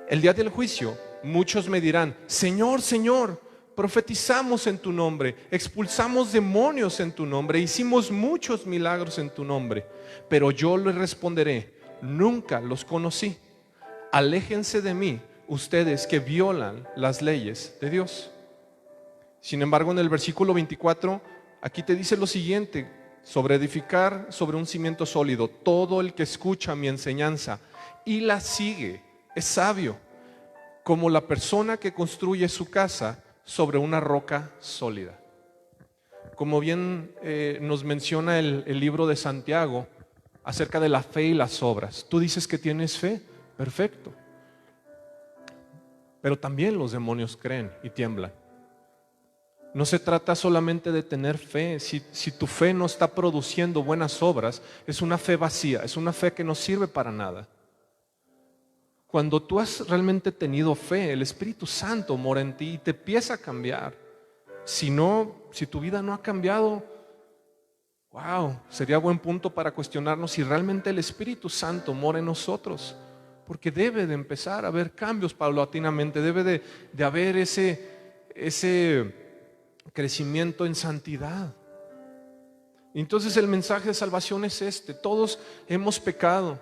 El día del juicio, muchos me dirán: Señor, Señor, profetizamos en tu nombre, expulsamos demonios en tu nombre, hicimos muchos milagros en tu nombre. Pero yo les responderé: nunca los conocí. Aléjense de mí, ustedes que violan las leyes de Dios. Sin embargo, en el versículo 24, aquí te dice lo siguiente, sobre edificar sobre un cimiento sólido: todo el que escucha mi enseñanza y la sigue es sabio, como la persona que construye su casa sobre una roca sólida. Como bien nos menciona el libro de Santiago acerca de la fe y las obras. Tú dices que tienes fe, perfecto. Pero también los demonios creen y tiemblan. No se trata solamente de tener fe. Si tu fe no está produciendo buenas obras, es una fe vacía, es una fe que no sirve para nada. Cuando tú has realmente tenido fe, el Espíritu Santo mora en ti y te empieza a cambiar. Si tu vida no ha cambiado, wow, sería buen punto para cuestionarnos si realmente el Espíritu Santo mora en nosotros. Porque debe de empezar a haber cambios paulatinamente, debe de haber ese crecimiento en santidad. Entonces el mensaje de salvación es este: todos hemos pecado.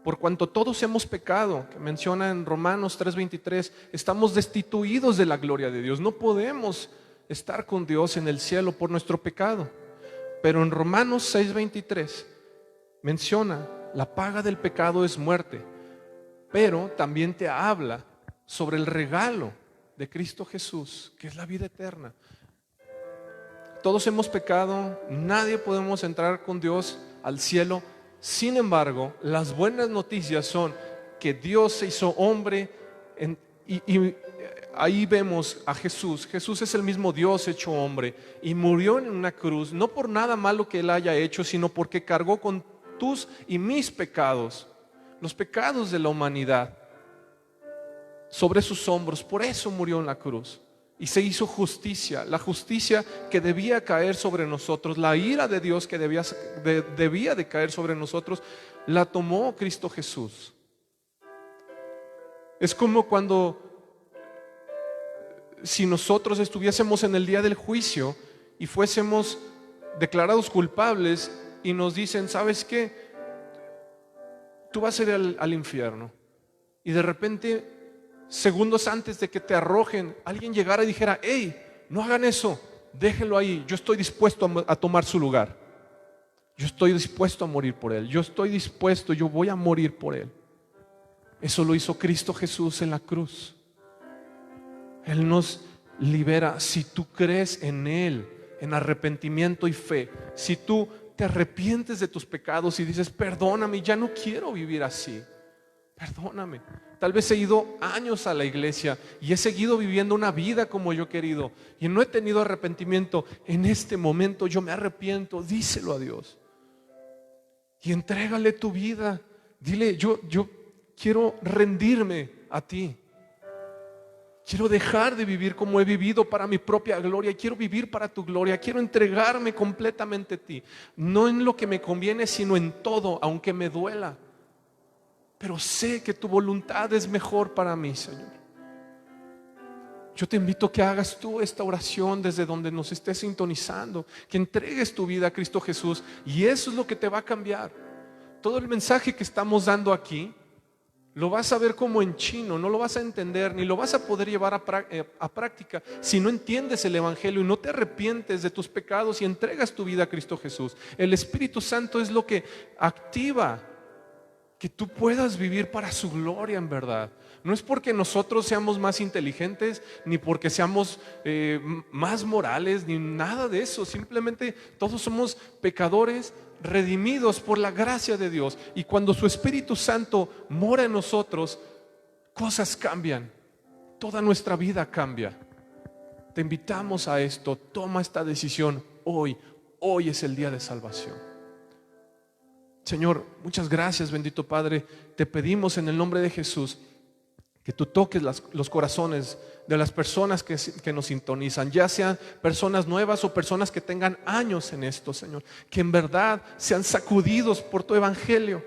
Por cuanto todos hemos pecado, que menciona en Romanos 3:23, estamos destituidos de la gloria de Dios. No podemos estar con Dios en el cielo por nuestro pecado. Pero en Romanos 6:23 menciona: la paga del pecado es muerte. Pero también te habla sobre el regalo de Cristo Jesús, que es la vida eterna. Todos hemos pecado, nadie podemos entrar con Dios al cielo. Sin embargo, las buenas noticias son que Dios se hizo hombre y ahí vemos a Jesús. Jesús es el mismo Dios hecho hombre y murió en una cruz, no por nada malo que Él haya hecho, sino porque cargó con tus y mis pecados, los pecados de la humanidad, sobre sus hombros. Por eso murió en la cruz. Y se hizo justicia, la justicia que debía caer sobre nosotros, la ira de Dios que debía de caer sobre nosotros, la tomó Cristo Jesús. Es como si nosotros estuviésemos en el día del juicio y fuésemos declarados culpables y nos dicen: ¿sabes qué? Tú vas a ir al infierno. Y de repente, segundos antes de que te arrojen, alguien llegara y dijera: hey, no hagan eso, déjenlo ahí, yo estoy dispuesto a tomar su lugar, yo estoy dispuesto a morir por él, yo voy a morir por él. Eso lo hizo Cristo Jesús en la cruz. Él nos libera si tú crees en Él, en arrepentimiento y fe. Si tú te arrepientes de tus pecados y dices: perdóname, ya no quiero vivir así, perdóname. Tal vez he ido años a la iglesia y he seguido viviendo una vida como yo he querido y no he tenido arrepentimiento. En este momento yo me arrepiento. Díselo a Dios y entrégale tu vida. Dile: yo quiero rendirme a ti. Quiero dejar de vivir como he vivido para mi propia gloria. Quiero vivir para tu gloria. Quiero entregarme completamente a ti. No en lo que me conviene, sino en todo, aunque me duela. Pero sé que tu voluntad es mejor para mí, Señor. Yo te invito a que hagas tú esta oración desde donde nos estés sintonizando, que entregues tu vida a Cristo Jesús, y eso es lo que te va a cambiar. Todo el mensaje que estamos dando aquí lo vas a ver como en chino, no lo vas a entender ni lo vas a poder llevar a práctica si no entiendes el Evangelio y no te arrepientes de tus pecados y entregas tu vida a Cristo Jesús. El Espíritu Santo es lo que activa que tú puedas vivir para su gloria en verdad. No es porque nosotros seamos más inteligentes, ni porque seamos más morales, ni nada de eso. Simplemente todos somos pecadores redimidos por la gracia de Dios. Y cuando su Espíritu Santo mora en nosotros, cosas cambian. Toda nuestra vida cambia. Te invitamos a esto. Toma esta decisión hoy. Hoy es el día de salvación. Señor, muchas gracias, bendito Padre. Te pedimos en el nombre de Jesús que tú toques los corazones de las personas que nos sintonizan, ya sean personas nuevas o personas que tengan años en esto, Señor, que en verdad sean sacudidos por tu evangelio,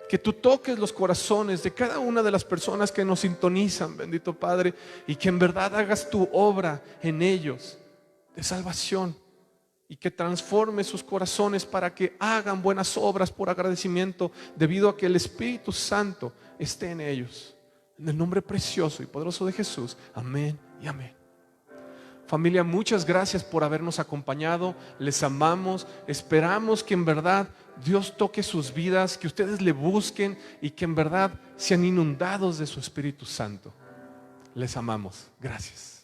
Que tú toques los corazones de cada una de las personas que nos sintonizan, bendito Padre, y que en verdad hagas tu obra en ellos de salvación y que transforme sus corazones para que hagan buenas obras por agradecimiento debido a que el Espíritu Santo esté en ellos. En el nombre precioso y poderoso de Jesús. Amén y amén. Familia, muchas gracias por habernos acompañado. Les amamos. Esperamos que en verdad Dios toque sus vidas, que ustedes le busquen y que en verdad sean inundados de su Espíritu Santo. Les amamos. Gracias.